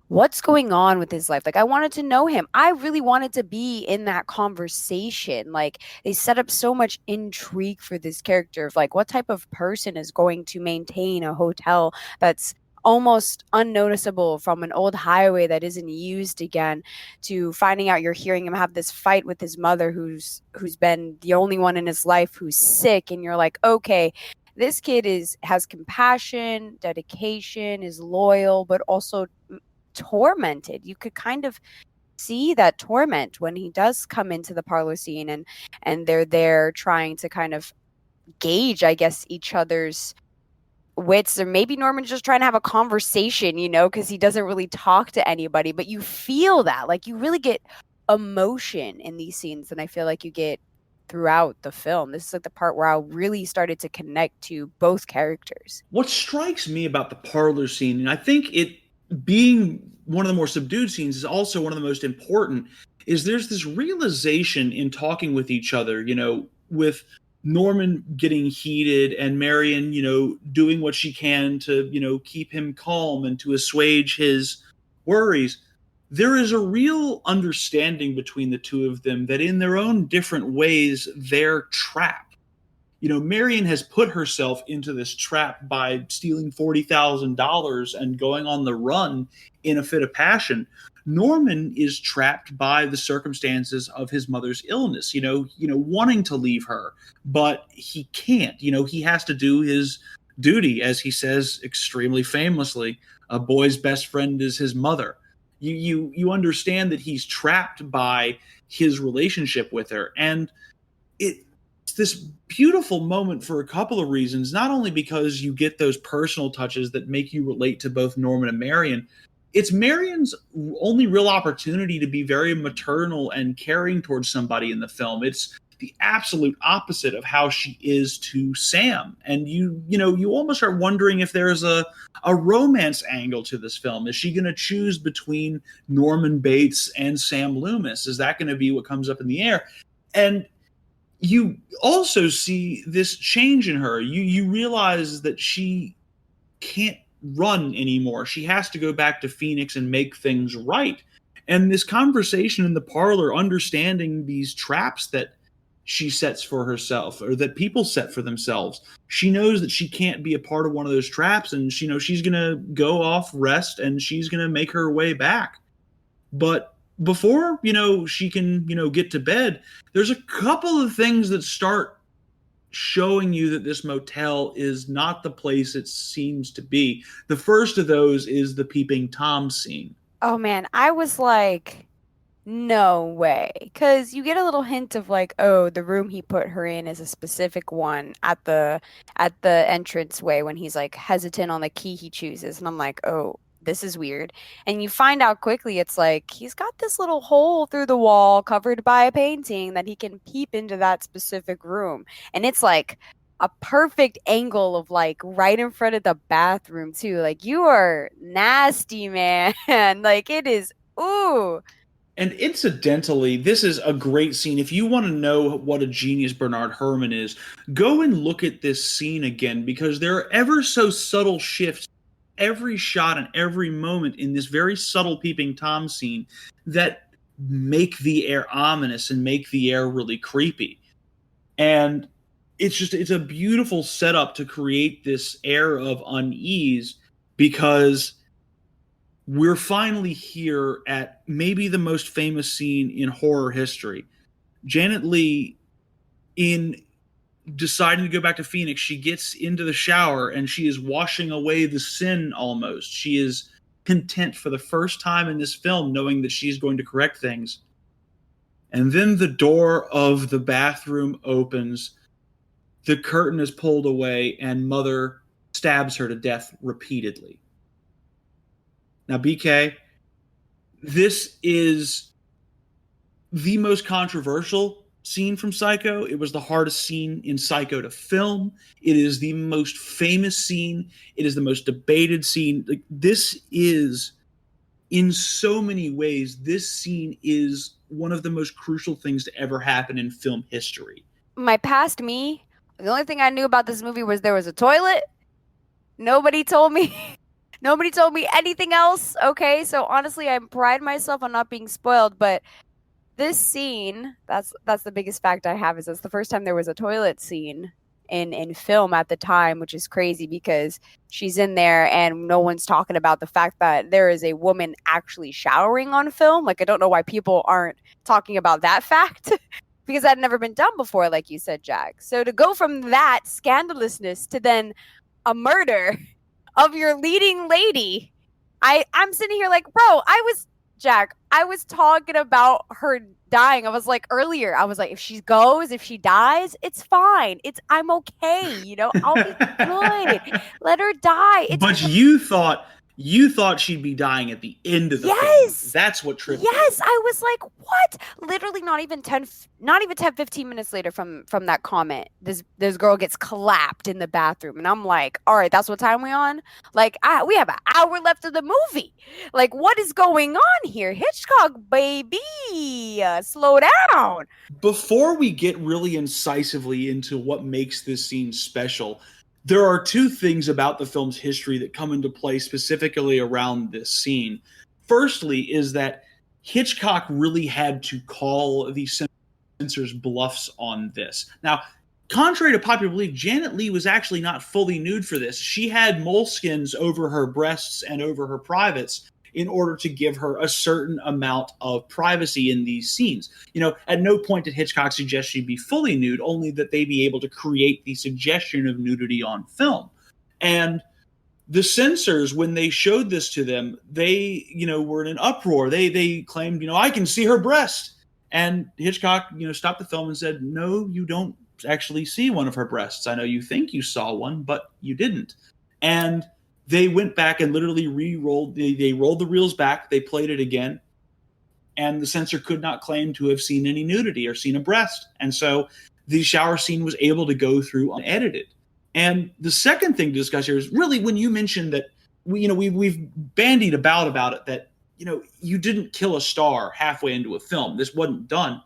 What's going on with his life? I wanted to know him. I really wanted to be in that conversation. They set up so much intrigue for this character of what type of person is going to maintain a hotel that's almost unnoticeable from an old highway that isn't used again, to finding out you're hearing him have this fight with his mother who's been the only one in his life who's sick, and you're like, okay, this kid has compassion, dedication, is loyal, but also tormented. You could kind of see that torment when he does come into the parlor scene, and they're there trying to kind of gauge, I guess, each other's wits, or maybe Norman's just trying to have a conversation, because he doesn't really talk to anybody, but you feel that, like, you really get emotion in these scenes, and I feel like you get throughout the film. This is like the part where I really started to connect to both characters. What strikes me about the parlor scene, and I think it being one of the more subdued scenes is also one of the most important, is there's this realization in talking with each other, with Norman getting heated and Marion, doing what she can to, keep him calm and to assuage his worries. There is a real understanding between the two of them that in their own different ways, they're trapped. Marion has put herself into this trap by stealing $40,000 and going on the run in a fit of passion. Norman is trapped by the circumstances of his mother's illness, wanting to leave her, but he can't. He has to do his duty, as he says extremely famously, a boy's best friend is his mother. You understand that he's trapped by his relationship with her, and it's this beautiful moment for a couple of reasons. Not only because you get those personal touches that make you relate to both Norman and Marion, it's Marion's only real opportunity to be very maternal and caring towards somebody in the film. It's the absolute opposite of how she is to Sam. And you almost are wondering if there's a romance angle to this film. Is she going to choose between Norman Bates and Sam Loomis? Is that going to be what comes up in the air? And you also see this change in her. You realize that she can't run anymore. She has to go back to Phoenix and make things right. And this conversation in the parlor, understanding these traps that she sets for herself, or that people set for themselves. She knows that she can't be a part of one of those traps, and she's going to go off, rest, and she's going to make her way back. But before, she can, get to bed, there's a couple of things that start showing you that this motel is not the place it seems to be. The first of those is the peeping Tom scene. Oh man, I was like, no way. Because you get a little hint of like, oh, the room he put her in is a specific one at the entranceway when he's like hesitant on the key he chooses. And I'm like, oh, this is weird. And you find out quickly it's like he's got this little hole through the wall covered by a painting that he can peep into that specific room. And it's like a perfect angle of like right in front of the bathroom too. Like, you are nasty, man. Like, it is, ooh. And incidentally, this is a great scene. If you want to know what a genius Bernard Herrmann is, go and look at this scene again, because there are ever so subtle shifts every shot and every moment in this very subtle peeping Tom scene that make the air ominous and make the air really creepy. And it's a beautiful setup to create this air of unease, because we're finally here at maybe the most famous scene in horror history. Janet Leigh, in deciding to go back to Phoenix, she gets into the shower and she is washing away the sin almost. She is content for the first time in this film, knowing that she's going to correct things. And then the door of the bathroom opens, the curtain is pulled away, and Mother stabs her to death repeatedly. Now, BK, this is the most controversial scene from Psycho. It was the hardest scene in Psycho to film. It is the most famous scene. It is the most debated scene. Like, this is, in so many ways, this scene is one of the most crucial things to ever happen in film history. My past me, the only thing I knew about this movie was there was a toilet. Nobody told me anything else. Okay, so honestly, I pride myself on not being spoiled, but this scene, that's the biggest fact I have, is it's the first time there was a toilet scene in film at the time, which is crazy because she's in there and no one's talking about the fact that there is a woman actually showering on film. Like, I don't know why people aren't talking about that fact because that had never been done before, like you said, Jack. So to go from that scandalousness to then a murder of your leading lady, I'm sitting here like, bro, I was Jack, I was talking about her dying. I was like earlier, I was like, if she goes, if she dies, it's fine. I'm okay, I'll be good. Let her die. But you thought she'd be dying at the end of the film. That's what tripped Yes, I was like, what? Literally not even 10 15 minutes later from that comment, this girl gets clapped in the bathroom, and I'm like, all right, that's what time we on? Like, we have an hour left of the movie. Like, what is going on here? Hitchcock, baby, slow down. Before we get really incisively into what makes this scene special, there are two things about the film's history that come into play specifically around this scene. Firstly is that Hitchcock really had to call the censors' bluffs on this. Now, contrary to popular belief, Janet Leigh was actually not fully nude for this. She had moleskins over her breasts and over her privates in order to give her a certain amount of privacy in these scenes. At no point did Hitchcock suggest she be fully nude, only that they be able to create the suggestion of nudity on film. And the censors, when they showed this to them, they, were in an uproar. They claimed, I can see her breast. And Hitchcock, stopped the film and said, no, you don't actually see one of her breasts. I know you think you saw one, but you didn't. And they went back and literally re-rolled. They rolled the reels back. They played it again. And the censor could not claim to have seen any nudity or seen a breast. And so the shower scene was able to go through unedited. And the second thing to discuss here is really when you mentioned that we've bandied about it, that you didn't kill a star halfway into a film. This wasn't done.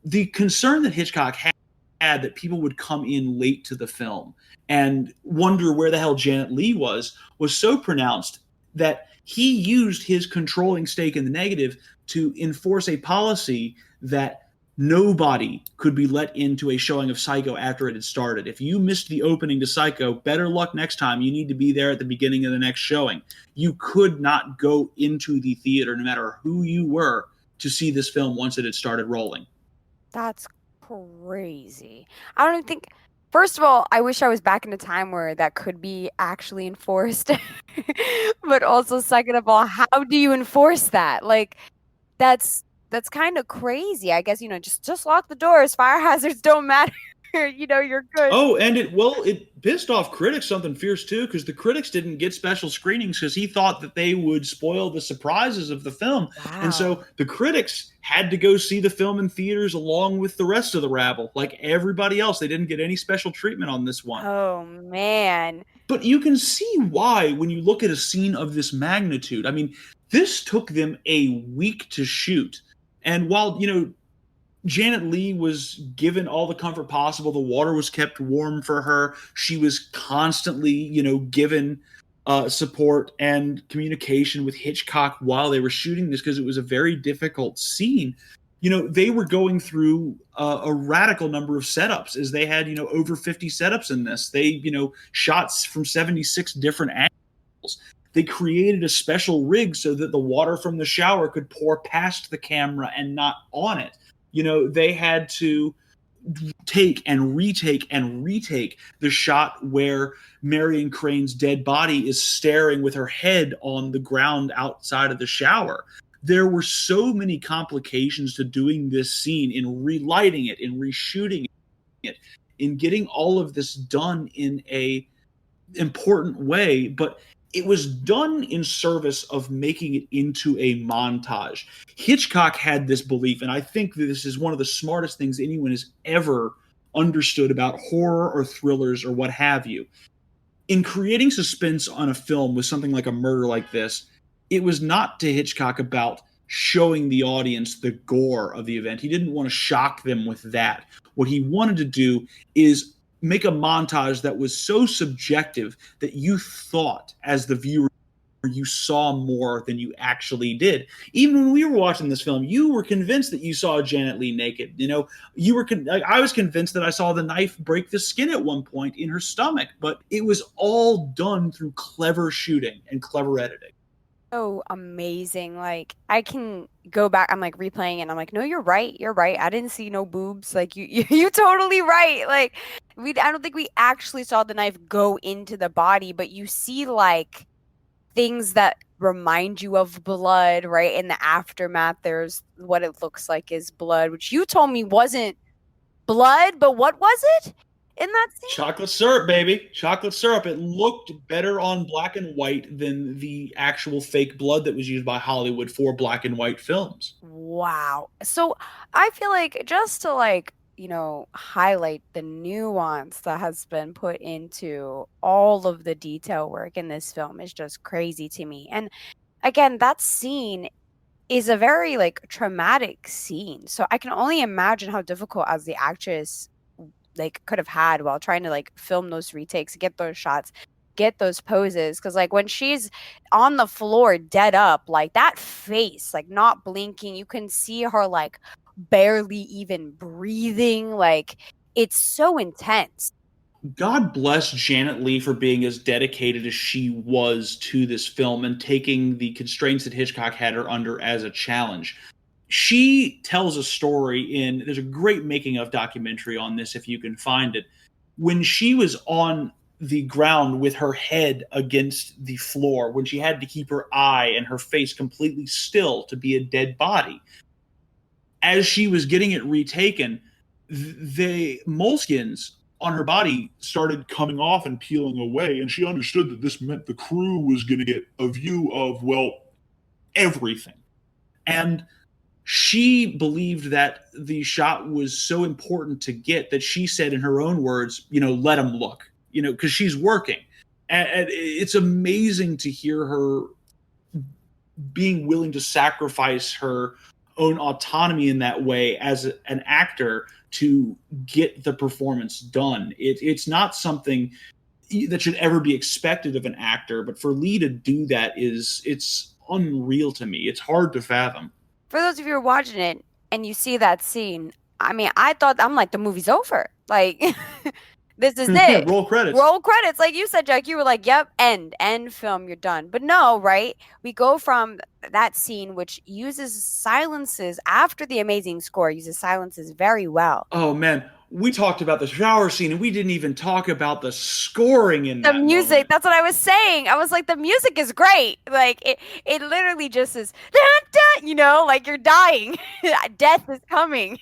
The concern that Hitchcock had that people would come in late to the film and wonder where the hell Janet Leigh was so pronounced that he used his controlling stake in the negative to enforce a policy that nobody could be let into a showing of Psycho after it had started. If you missed the opening to Psycho, better luck next time. You need to be there at the beginning of the next showing. You could not go into the theater, no matter who you were, to see this film once it had started rolling. That's crazy. I don't even think. First of all, I wish I was back in a time where that could be actually enforced. But also, second of all, how do you enforce that? Like, that's kind of crazy. I guess, just lock the doors. Fire hazards don't matter. You're good. Oh, and it pissed off critics something fierce too, because the critics didn't get special screenings because he thought that they would spoil the surprises of the film. Wow. And so the critics had to go see the film in theaters along with the rest of the rabble. Like everybody else, they didn't get any special treatment on this one. Oh, man. But you can see why when you look at a scene of this magnitude. I mean, this took them a week to shoot. And while, Janet Leigh was given all the comfort possible, the water was kept warm for her. She was constantly, given support and communication with Hitchcock while they were shooting this, because it was a very difficult scene. They were going through a radical number of setups, as they had, over 50 setups in this. They, shots from 76 different angles. They created a special rig so that the water from the shower could pour past the camera and not on it. They had to take and retake the shot where Marion Crane's dead body is staring with her head on the ground outside of the shower. There were so many complications to doing this scene, in relighting it, in reshooting it, in getting all of this done in a important way, but it was done in service of making it into a montage. Hitchcock had this belief, and I think that this is one of the smartest things anyone has ever understood about horror or thrillers or what have you. In creating suspense on a film with something like a murder like this, it was not to Hitchcock about showing the audience the gore of the event. He didn't want to shock them with that. What he wanted to do is make a montage that was so subjective that you thought, as the viewer, you saw more than you actually did. Even when we were watching this film, you were convinced that you saw Janet Leigh naked. I was convinced that I saw the knife break the skin at one point in her stomach, but it was all done through clever shooting and clever editing. So amazing. Like, I can go back, I'm like replaying it, and I'm like, no, you're right. I didn't see no boobs. Like, you totally right. Like, I don't think we actually saw the knife go into the body, but you see like things that remind you of blood, right? In the aftermath, there's what it looks like is blood, which you told me wasn't blood, but what was it in that scene? Chocolate syrup, baby. Chocolate syrup. It looked better on black and white than the actual fake blood that was used by Hollywood for black and white films. Wow. So I feel like just to like, highlight the nuance that has been put into all of the detail work in this film is just crazy to me. And again, that scene is a very like traumatic scene. So I can only imagine how difficult as the actress like could have had while trying to like film those retakes, get those shots, get those poses. Cause like when she's on the floor dead up, like that face, like not blinking, you can see her like barely even breathing. Like it's so intense. God bless Janet Leigh for being as dedicated as she was to this film and taking the constraints that Hitchcock had her under as a challenge. She tells a story there's a great making of documentary on this if you can find it. When she was on the ground with her head against the floor, when she had to keep her eye and her face completely still to be a dead body, as she was getting it retaken, the moleskins on her body started coming off and peeling away, and she understood that this meant the crew was going to get a view of, well, everything. And she believed that the shot was so important to get that she said in her own words, let them look, because she's working. And it's amazing to hear her being willing to sacrifice her own autonomy in that way as an actor to get the performance done. It's not something that should ever be expected of an actor, but for Leigh to do that it's unreal to me. It's hard to fathom. For those of you who are watching it and you see that scene, I mean, I'm like, the movie's over. Like, this is it. Roll credits. Roll credits. Like you said, Jack, you were like, yep, end film, you're done. But no, right? We go from that scene, which uses silences after the amazing score, uses silences very well. Oh, man. We talked about the shower scene, and we didn't even talk about the scoring in the that music. moment. That's what I was saying. I was like, the music is great. Like it literally just is, like you're dying. Death is coming.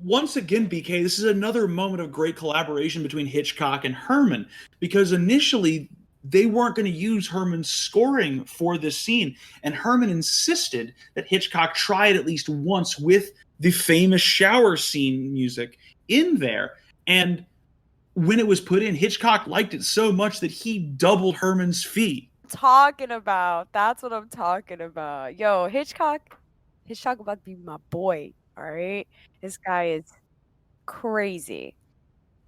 Once again, BK, this is another moment of great collaboration between Hitchcock and Herrmann, because initially they weren't going to use Herrmann's scoring for this scene, and Herrmann insisted that Hitchcock try it at least once with the famous shower scene music in there. And when it was put in, Hitchcock liked it so much that he doubled Herrmann's fee. That's what I'm talking about. Yo, Hitchcock about to be my boy. All right, this guy is crazy.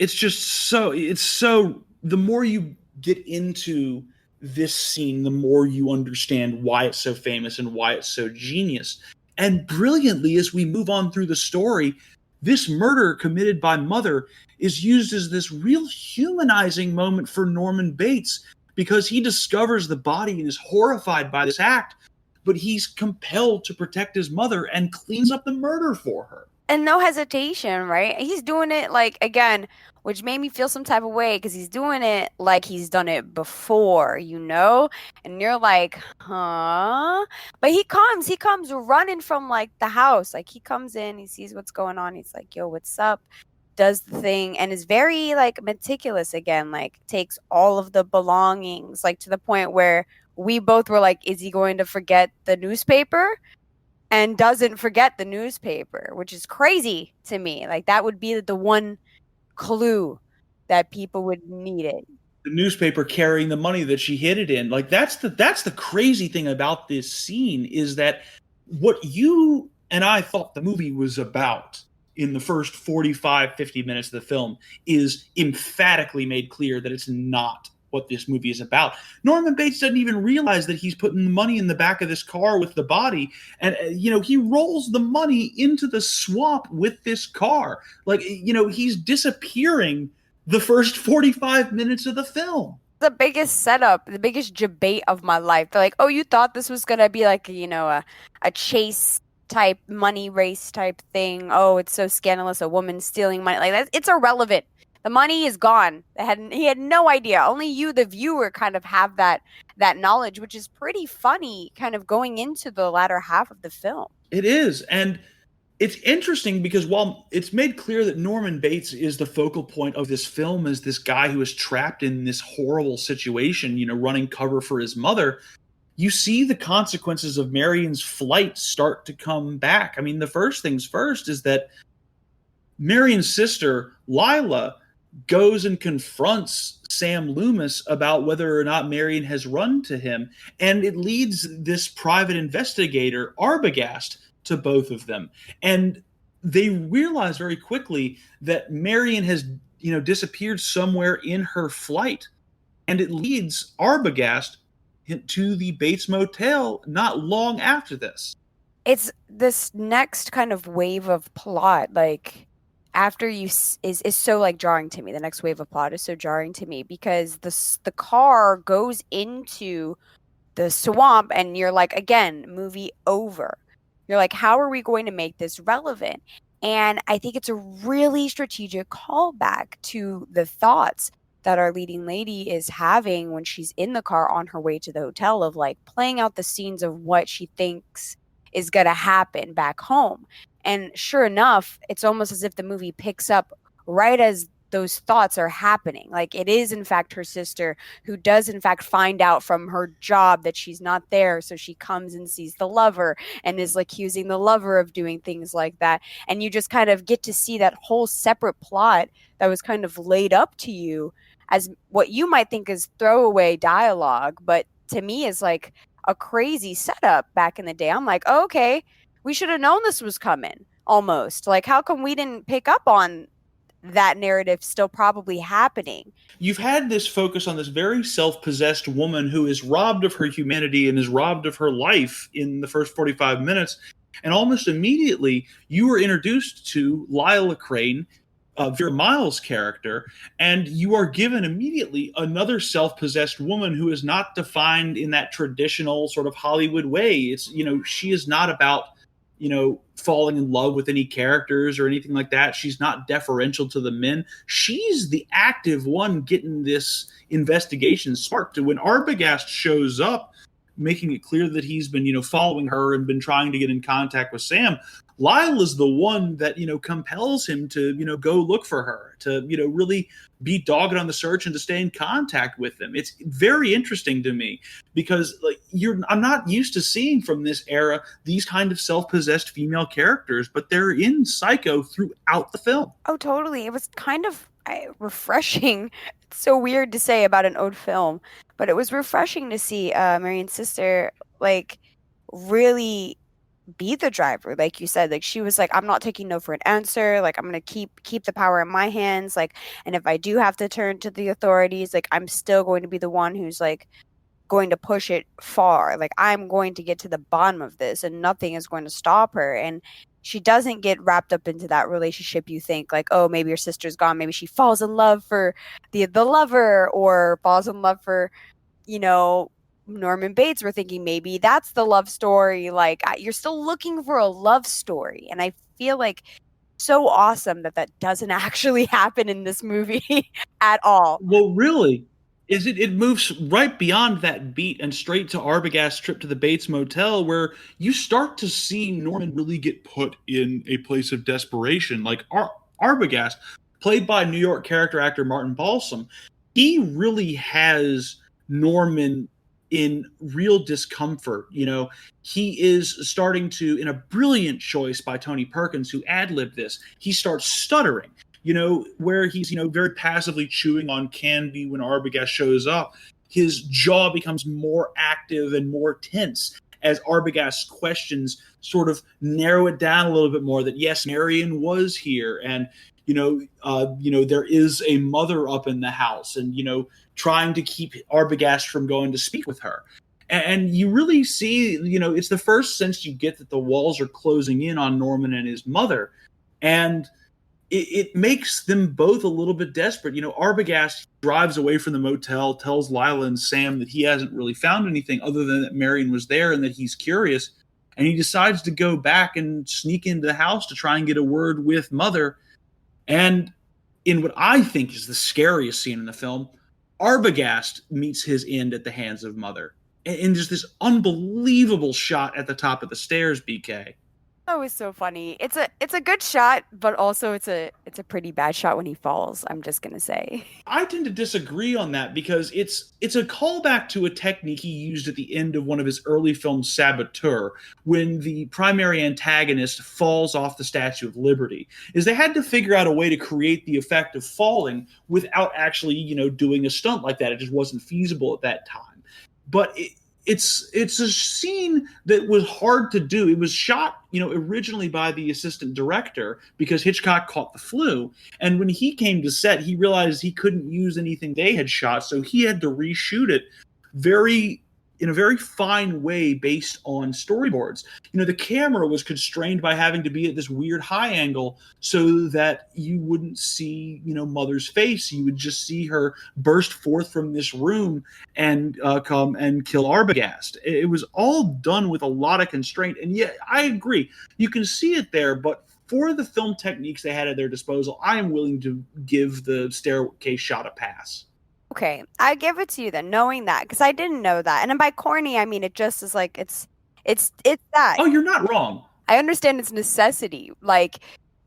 It's so the more you get into this scene, the more you understand why it's so famous and why it's so genius. And brilliantly, as we move on through the story, this murder committed by Mother is used as this real humanizing moment for Norman Bates, because he discovers the body and is horrified by this act, but he's compelled to protect his mother and cleans up the murder for her. And no hesitation, right? He's doing it like, again, which made me feel some type of way, because he's doing it like he's done it before, and you're like, huh? But he comes running from like the house. Like he comes in, he sees what's going on. He's like, yo, what's up? Does the thing, and is very like meticulous again, like takes all of the belongings, like to the point where we both were like, is he going to forget the newspaper? And doesn't forget the newspaper, which is crazy to me. Like that would be the one clue that people would need it. The newspaper carrying the money that she hid it in. Like that's the crazy thing about this scene, is that what you and I thought the movie was about in the first 45, 50 minutes of the film is emphatically made clear that it's not what this movie is about. Norman Bates doesn't even realize that he's putting the money in the back of this car with the body. And, he rolls the money into the swamp with this car. Like, he's disappearing the first 45 minutes of the film. The biggest setup, the biggest debate of my life. They're like, oh, you thought this was going to be like, a chase type, money race type thing. Oh, it's so scandalous. A woman stealing money. Like that. It's irrelevant. The money is gone. He had no idea. Only you, the viewer, kind of have that knowledge, which is pretty funny, kind of going into the latter half of the film. It is, and it's interesting because while it's made clear that Norman Bates is the focal point of this film as this guy who is trapped in this horrible situation, running cover for his mother, you see the consequences of Marion's flight start to come back. I mean, the first things first is that Marion's sister, Lila, goes and confronts Sam Loomis about whether or not Marion has run to him, and it leads this private investigator, Arbogast, to both of them. And they realize very quickly that Marion has, disappeared somewhere in her flight. And it leads Arbogast to the Bates Motel not long after this. It's this next kind of wave of plot, like, after you is so like jarring to me. The next wave of plot is so jarring to me because the car goes into the swamp and you're like, again, movie over. You're like, how are we going to make this relevant? And I think it's a really strategic callback to the thoughts that our leading lady is having when she's in the car on her way to the hotel, of like playing out the scenes of what she thinks is going to happen back home. And sure enough, it's almost as if the movie picks up right as those thoughts are happening. Like, it is in fact her sister who does in fact find out from her job that she's not there. So she comes and sees the lover and is accusing the lover of doing things like that. And you just kind of get to see that whole separate plot that was kind of laid up to you as what you might think is throwaway dialogue, but to me is like a crazy setup back in the day. I'm like, oh, okay, we should have known this was coming, almost. Like, how come we didn't pick up on that narrative still probably happening? You've had this focus on this very self-possessed woman who is robbed of her humanity and is robbed of her life in the first 45 minutes. And almost immediately, you were introduced to Lila Crane, Vera Miles' character, and you are given immediately another self-possessed woman who is not defined in that traditional sort of Hollywood way. It's, she is not about, falling in love with any characters or anything like that. She's not deferential to the men. She's the active one getting this investigation sparked. And when Arbogast shows up, making it clear that he's been, following her and been trying to get in contact with Sam, Lila's the one that, compels him to, go look for her, to, really be dogged on the search and to stay in contact with them. It's very interesting to me because I'm not used to seeing from this era these kind of self-possessed female characters, but they're in Psycho throughout the film. Oh, totally. It was kind of refreshing. It's so weird to say about an old film, but it was refreshing to see Marion's sister really be the driver. Like you said, like she was like, I'm not taking no for an answer. Like, I'm gonna keep the power in my hands. Like, and if I do have to turn to the authorities, like, I'm still going to be the one who's like going to push it far. Like, I'm going to get to the bottom of this and nothing is going to stop her. And she doesn't get wrapped up into that relationship. You think like, oh, maybe your sister's gone, maybe she falls in love for the lover, or falls in love for, Norman Bates. We're thinking maybe that's the love story. Like, you're still looking for a love story. And I feel like so awesome that doesn't actually happen in this movie at all. Well, really, it moves right beyond that beat and straight to Arbogast's trip to the Bates Motel, where you start to see Norman really get put in a place of desperation. Like Arbogast, played by New York character actor Martin Balsam, he really has Norman in real discomfort. He is starting to, in a brilliant choice by Tony Perkins, who ad-libbed this, he starts stuttering, where he's, very passively chewing on candy when Arbogast shows up. His jaw becomes more active and more tense as Arbogast's questions sort of narrow it down a little bit more that, yes, Marion was here. And, there is a mother up in the house and, trying to keep Arbogast from going to speak with her. And you really see, it's the first sense you get that the walls are closing in on Norman and his mother. And it makes them both a little bit desperate. Arbogast drives away from the motel, tells Lila and Sam that he hasn't really found anything other than that Marion was there and that he's curious. And he decides to go back and sneak into the house to try and get a word with Mother. And in what I think is the scariest scene in the film, Arbogast meets his end at the hands of Mother. And just this unbelievable shot at the top of the stairs, BK. That was so funny. It's a good shot, but also it's a pretty bad shot when he falls, I'm just gonna say. I tend to disagree on that because it's a callback to a technique he used at the end of one of his early films, Saboteur, when the primary antagonist falls off the Statue of Liberty. Is they had to figure out a way to create the effect of falling without actually, doing a stunt like that. It just wasn't feasible at that time. But it's a scene that was hard to do. It was shot, originally by the assistant director because Hitchcock caught the flu. And when he came to set, he realized he couldn't use anything they had shot, so he had to reshoot it in a very fine way based on storyboards. The camera was constrained by having to be at this weird high angle so that you wouldn't see, Mother's face. You would just see her burst forth from this room and come and kill Arbogast. It was all done with a lot of constraint. And yet, I agree. You can see it there, but for the film techniques they had at their disposal, I am willing to give the staircase shot a pass. Okay, I give it to you then, knowing that, because I didn't know that. And then by corny, I mean it just is like it's that. Oh, you're not wrong. I understand its necessity. Like,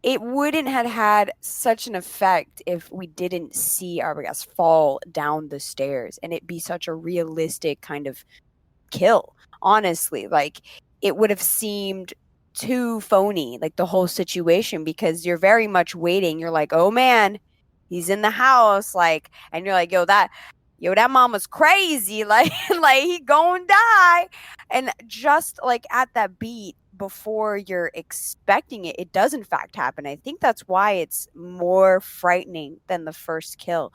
it wouldn't have had such an effect if we didn't see Arbogast fall down the stairs and it be such a realistic kind of kill. Honestly, like, it would have seemed too phony, like the whole situation, because you're very much waiting. You're like, oh man, he's in the house, like, and you're like, yo, that mama's crazy, like he gonna die. And just like at that beat before you're expecting it, it does in fact happen. I think that's why it's more frightening than the first kill,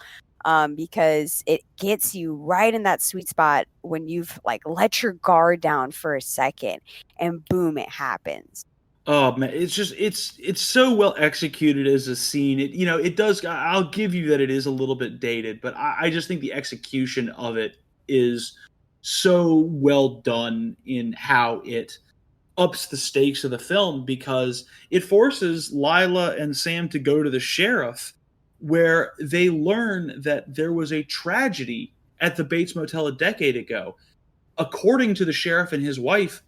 because it gets you right in that sweet spot when you've like let your guard down for a second, and boom, it happens. Oh man, it's so well executed as a scene. It does. I'll give you that it is a little bit dated, but I just think the execution of it is so well done in how it ups the stakes of the film, because it forces Lila and Sam to go to the sheriff, where they learn that there was a tragedy at the Bates Motel a decade ago. According to the sheriff and his wife,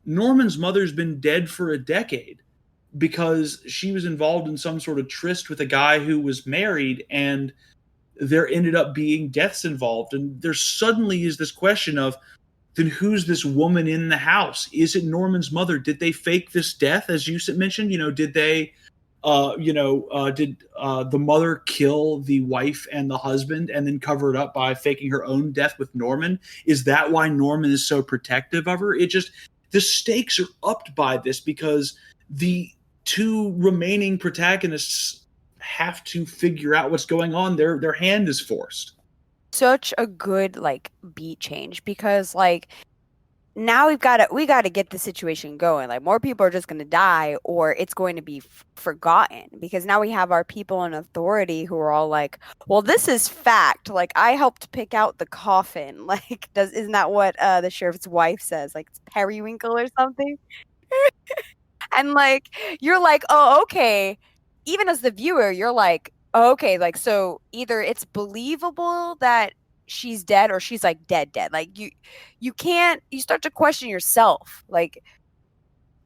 Norman's mother's been dead for a decade because she was involved in some sort of tryst with a guy who was married, and there ended up being deaths involved. And there suddenly is this question of, then who's this woman in the house? Is it Norman's mother? Did they fake this death, as you mentioned? Did they, did the mother kill the wife and the husband and then cover it up by faking her own death with Norman? Is that why Norman is so protective of her? The stakes are upped by this because the two remaining protagonists have to figure out what's going on. Their hand is forced. Such a good like beat change, because like now we got to get the situation going. Like, more people are just going to die, or it's going to be forgotten, because now we have our people in authority who are all like, well, this is fact. Like, I helped pick out the coffin. Like, isn't that what the sheriff's wife says? Like, it's periwinkle or something. And like, you're like, oh, okay. Even as the viewer, you're like, oh, okay. Like, so either it's believable that she's dead or she's like dead. Like, you start to question yourself. Like,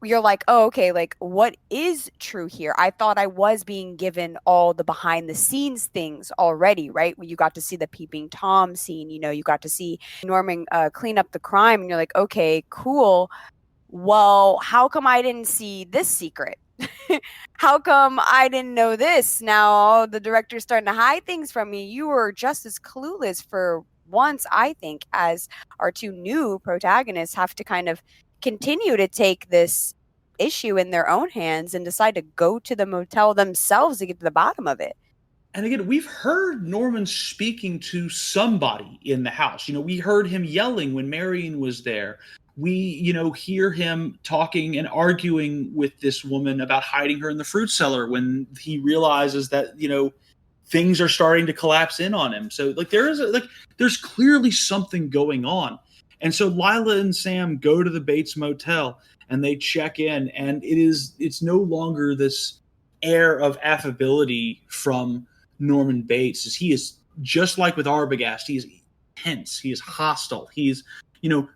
you're like, oh, okay, like, what is true here? I thought I was being given all the behind the scenes things already, right? You got to see the peeping Tom scene, you got to see Norman clean up the crime, and you're like, okay, cool. Well, how come I didn't see this secret? How come I didn't know this? Now the director's starting to hide things from me. You were just as clueless for once, I think, as our two new protagonists have to kind of continue to take this issue in their own hands and decide to go to the motel themselves to get to the bottom of it. And again, we've heard Norman speaking to somebody in the house. We heard him yelling when Marion was there. We, hear him talking and arguing with this woman about hiding her in the fruit cellar when he realizes that, things are starting to collapse in on him. So like there's clearly something going on. And so Lila and Sam go to the Bates Motel and they check in, and it's no longer this air of affability from Norman Bates is he is just like with Arbogast. He is tense. He is hostile. He's,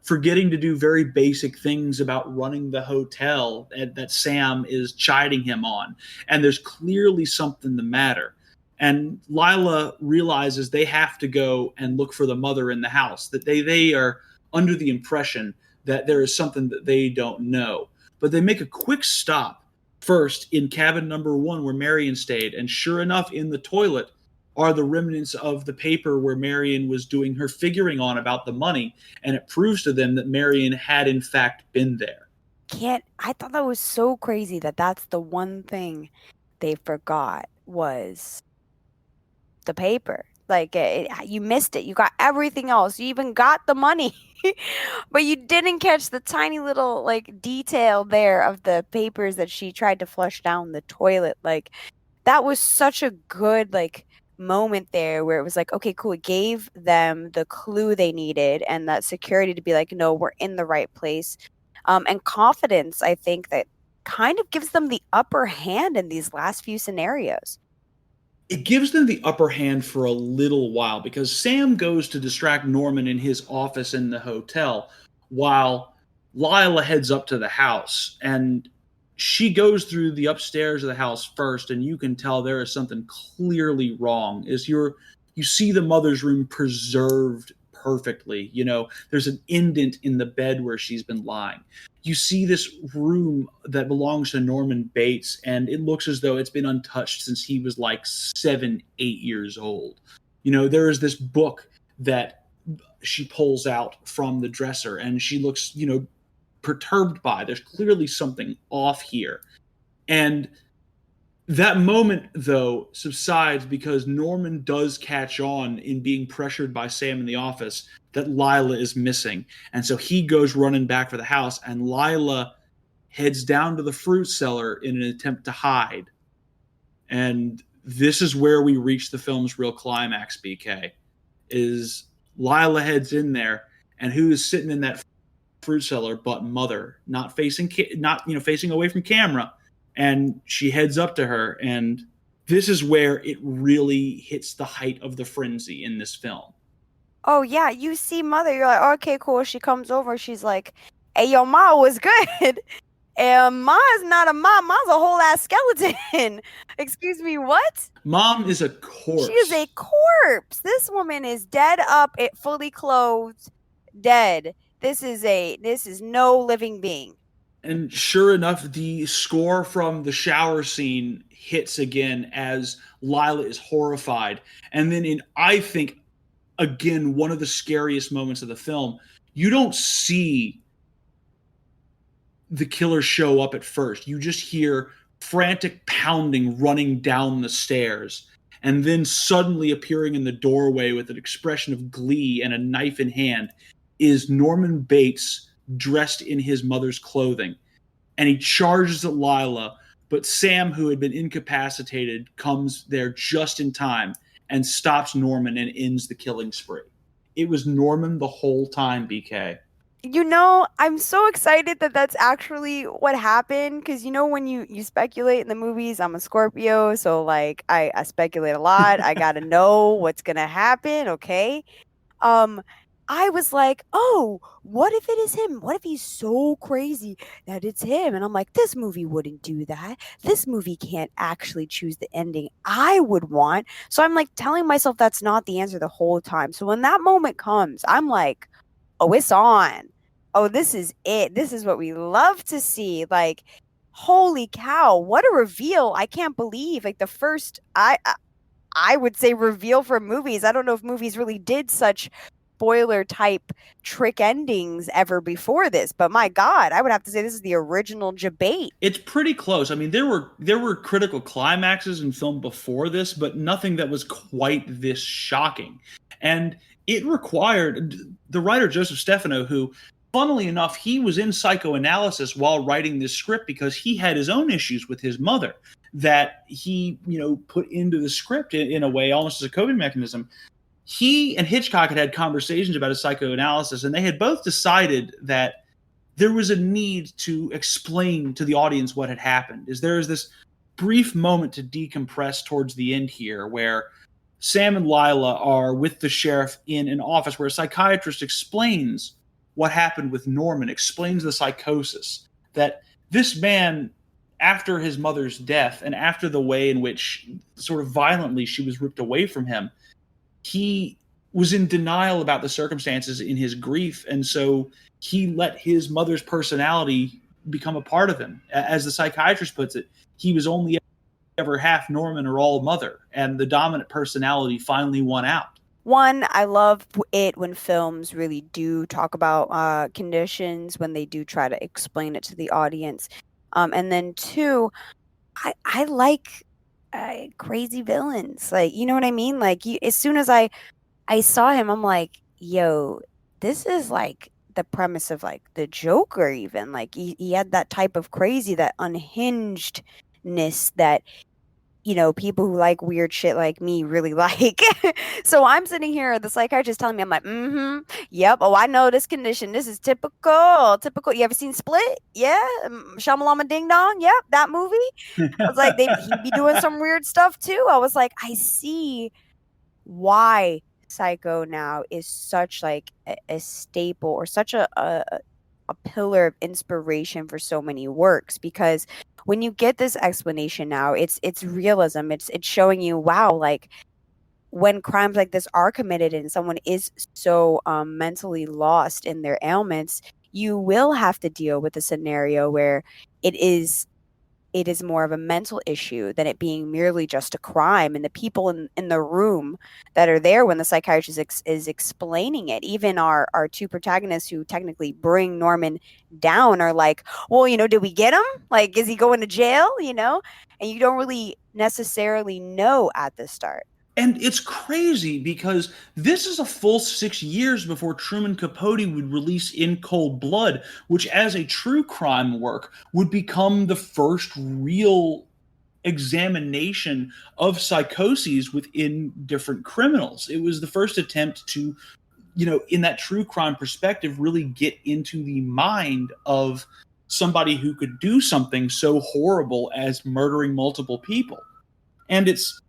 forgetting to do very basic things about running the hotel that Sam is chiding him on. And there's clearly something the matter. And Lila realizes they have to go and look for the mother in the house, that they are under the impression that there is something that they don't know. But they make a quick stop first in cabin number 1 where Marion stayed. And sure enough, in the toilet are the remnants of the paper where Marion was doing her figuring on about the money. And it proves to them that Marion had in fact been there. I thought that was so crazy that that's the one thing they forgot was the paper. Like, you missed it. You got everything else. You even got the money. But you didn't catch the tiny little, like, detail there of the papers that she tried to flush down the toilet. Like, that was such a good, like, moment there where it was like, okay, cool. It gave them the clue they needed and that security to be like, no, we're in the right place. And confidence, I think, that kind of gives them the upper hand in these last few scenarios. It gives them the upper hand for a little while because Sam goes to distract Norman in his office in the hotel while Lila heads up to the house. And she goes through the upstairs of the house first, and you can tell there is something clearly wrong. You see the mother's room preserved perfectly. There's an indent in the bed where she's been lying. You see this room that belongs to Norman Bates, and it looks as though it's been untouched since he was like 7-8 years old. There is this book that she pulls out from the dresser, and she looks, perturbed by. There's clearly something off here. And that moment, though, subsides because Norman does catch on in being pressured by Sam in the office that Lila is missing. And so he goes running back for the house, and Lila heads down to the fruit cellar in an attempt to hide. And this is where we reach the film's real climax, BK, is Lila heads in there, and who is sitting in that fruit cellar but Mother, not facing away from camera. And she heads up to her, and this is where it really hits the height of the frenzy in this film. Oh, yeah, you see Mother, you're like, okay, cool. She comes over, she's like, hey, yo, Ma was good. And Ma's not a mom, Ma's a whole ass skeleton. Excuse me, what? Mom is a corpse. She is a corpse. This woman is dead up, fully clothed, dead. This is no living being. And sure enough, the score from the shower scene hits again as Lila is horrified. And then I think, again, one of the scariest moments of the film, you don't see the killer show up at first. You just hear frantic pounding running down the stairs. And then suddenly appearing in the doorway with an expression of glee and a knife in hand is Norman Bates dressed in his mother's clothing. And he charges at Lila, but Sam, who had been incapacitated, comes there just in time and stops Norman and ends the killing spree. It was Norman the whole time, BK. I'm so excited that that's actually what happened, because when you speculate in the movies, I'm a Scorpio, so like I speculate a lot. I gotta know what's gonna happen, okay? I was like, oh, what if it is him? What if he's so crazy that it's him? And I'm like, this movie wouldn't do that. This movie can't actually choose the ending I would want. So I'm like telling myself that's not the answer the whole time. So when that moment comes, I'm like, oh, it's on. Oh, this is it. This is what we love to see. Like, holy cow, what a reveal. I can't believe, like, the first, I would say reveal for movies. I don't know if movies really did such spoiler type trick endings ever before this, but my God, I would have to say this is the original debate. It's pretty close. I mean, there were critical climaxes in film before this, but nothing that was quite this shocking. And it required the writer Joseph Stefano, who, funnily enough, he was in psychoanalysis while writing this script because he had his own issues with his mother that he, put into the script in a way, almost as a coping mechanism. He and Hitchcock had conversations about his psychoanalysis, and they had both decided that there was a need to explain to the audience what had happened. There is this brief moment to decompress towards the end here where Sam and Lila are with the sheriff in an office where a psychiatrist explains what happened with Norman, explains the psychosis, that this man, after his mother's death and after the way in which sort of violently she was ripped away from him, he was in denial about the circumstances in his grief. And so he let his mother's personality become a part of him. As the psychiatrist puts it, he was only ever half Norman or all mother, and the dominant personality finally won out. One, I love it when films really do talk about conditions, when they do try to explain it to the audience. And then two, I like crazy villains. Like, you know what I mean? Like, as soon as I saw him, I'm like, yo, this is like the premise of like the Joker even. Like, he had that type of crazy, that unhingedness that, you know, people who like weird shit like me really like. So I'm sitting here, the psychiatrist telling me, I'm like, yep, oh, I know this condition. This is typical. You ever seen Split? Yeah. Shamalama Ding Dong? Yep, that movie. I was like, he'd be doing some weird stuff too. I was like, I see why Psycho now is such like a staple, or such a pillar of inspiration for so many works, because when you get this explanation now, it's realism. It's showing you, wow, like when crimes like this are committed and someone is so mentally lost in their ailments, you will have to deal with a scenario where it is more of a mental issue than it being merely just a crime. And the people in the room that are there when the psychiatrist is explaining it, even our two protagonists who technically bring Norman down, are like, well, you know, did we get him? Like, is he going to jail? You know? And you don't really necessarily know at the start. And it's crazy because this is a full 6 years before Truman Capote would release In Cold Blood, which as a true crime work would become the first real examination of psychoses within different criminals. It was the first attempt to, you know, in that true crime perspective, really get into the mind of somebody who could do something so horrible as murdering multiple people. And it's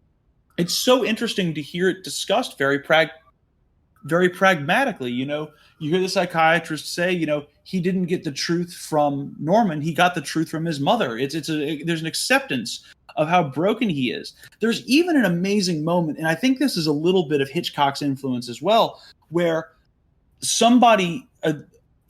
so interesting to hear it discussed very pragmatically. You know, you hear the psychiatrist say, you know, he didn't get the truth from Norman. He got the truth from his mother. There's an acceptance of how broken he is. There's even an amazing moment, and I think this is a little bit of Hitchcock's influence as well, where somebody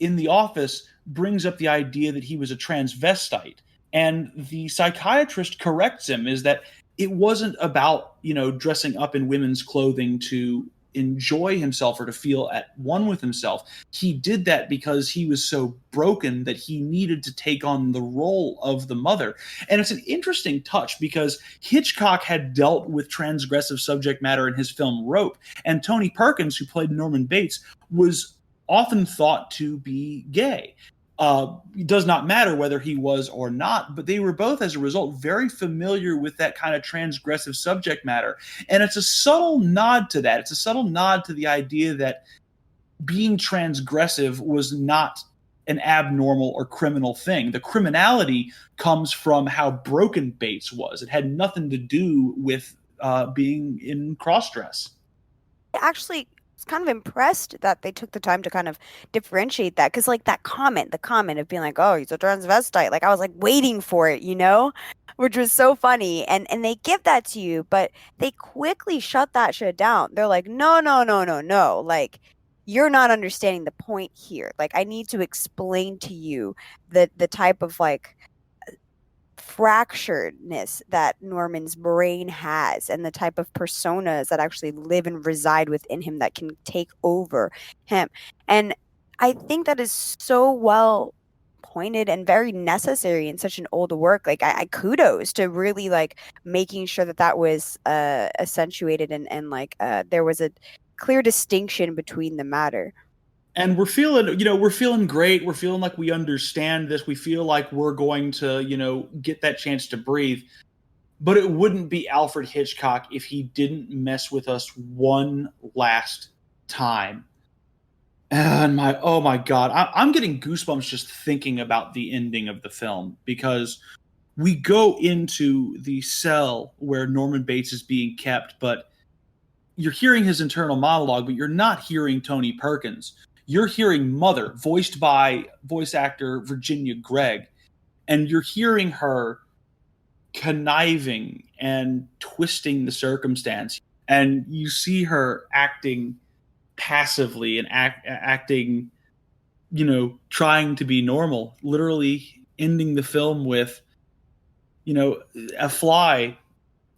in the office brings up the idea that he was a transvestite, and the psychiatrist corrects him, is that it wasn't about, you know, dressing up in women's clothing to enjoy himself or to feel at one with himself. He did that because he was so broken that he needed to take on the role of the mother. And it's an interesting touch because Hitchcock had dealt with transgressive subject matter in his film Rope, and Tony Perkins, who played Norman Bates, was often thought to be gay. It does not matter whether he was or not, but they were both, as a result, very familiar with that kind of transgressive subject matter. And it's a subtle nod to that. It's a subtle nod to the idea that being transgressive was not an abnormal or criminal thing. The criminality comes from how broken Bates was. It had nothing to do with being in cross-dress. Actually, kind of impressed that they took the time to kind of differentiate that, because like the comment of being like, oh, he's a transvestite, like I was like waiting for it, you know, which was so funny, and they give that to you, but they quickly shut that shit down. They're like, no, like you're not understanding the point here. Like I need to explain to you the type of like fracturedness that Norman's brain has, and the type of personas that actually live and reside within him that can take over him. And I think that is so well pointed and very necessary in such an old work. Like I kudos to really like making sure that was accentuated and like there was a clear distinction between the matter. And we're feeling great. We're feeling like we understand this. We feel like we're going to, you know, get that chance to breathe. But it wouldn't be Alfred Hitchcock if he didn't mess with us one last time. And oh my God, I'm getting goosebumps just thinking about the ending of the film, because we go into the cell where Norman Bates is being kept, but you're hearing his internal monologue, but you're not hearing Tony Perkins. You're hearing Mother, voiced by voice actor Virginia Gregg, and you're hearing her conniving and twisting the circumstance. And you see her acting passively and acting, trying to be normal, literally ending the film with, a fly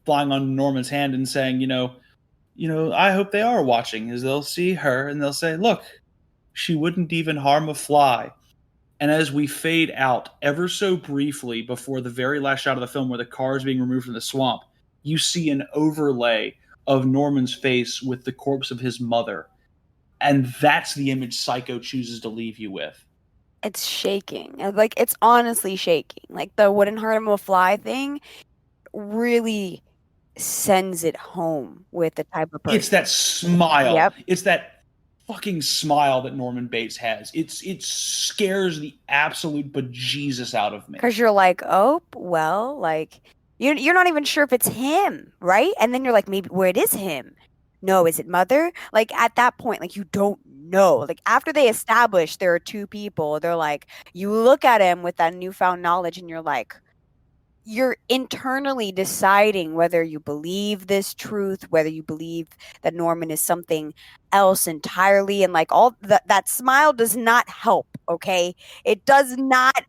flying on Norman's hand and saying, I hope they are watching, as they'll see her and they'll say, look, she wouldn't even harm a fly. And as we fade out ever so briefly before the very last shot of the film where the car is being removed from the swamp, you see an overlay of Norman's face with the corpse of his mother. And that's the image Psycho chooses to leave you with. It's shaking. Like, it's honestly shaking. Like, the wouldn't hurt him a fly thing really sends it home with the type of person. It's that smile. Yep. It's that fucking smile that Norman Bates has. It scares the absolute bejesus out of me. Because you're like, oh, well, like, you're not even sure if it's him, right? And then you're like, maybe, where it is him. No, is it Mother? Like, at that point, like, you don't know. Like, after they establish there are two people, they're like, you look at him with that newfound knowledge and you're like, you're internally deciding whether you believe this truth, whether you believe that Norman is something else entirely. And like, all that smile does not help, okay? It does not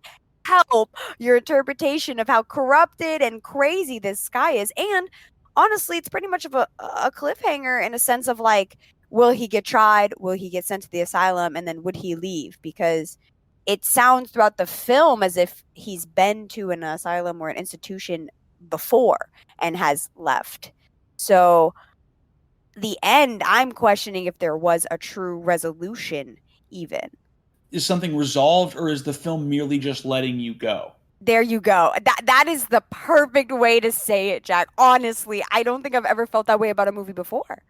help your interpretation of how corrupted and crazy this guy is. And honestly, it's pretty much of a cliffhanger in a sense of like, will he get tried? Will he get sent to the asylum? And then would he leave? Because it sounds throughout the film as if he's been to an asylum or an institution before and has left. So the end, I'm questioning if there was a true resolution even. Is something resolved, or is the film merely just letting you go? There you go. That is the perfect way to say it, Jack. Honestly, I don't think I've ever felt that way about a movie before.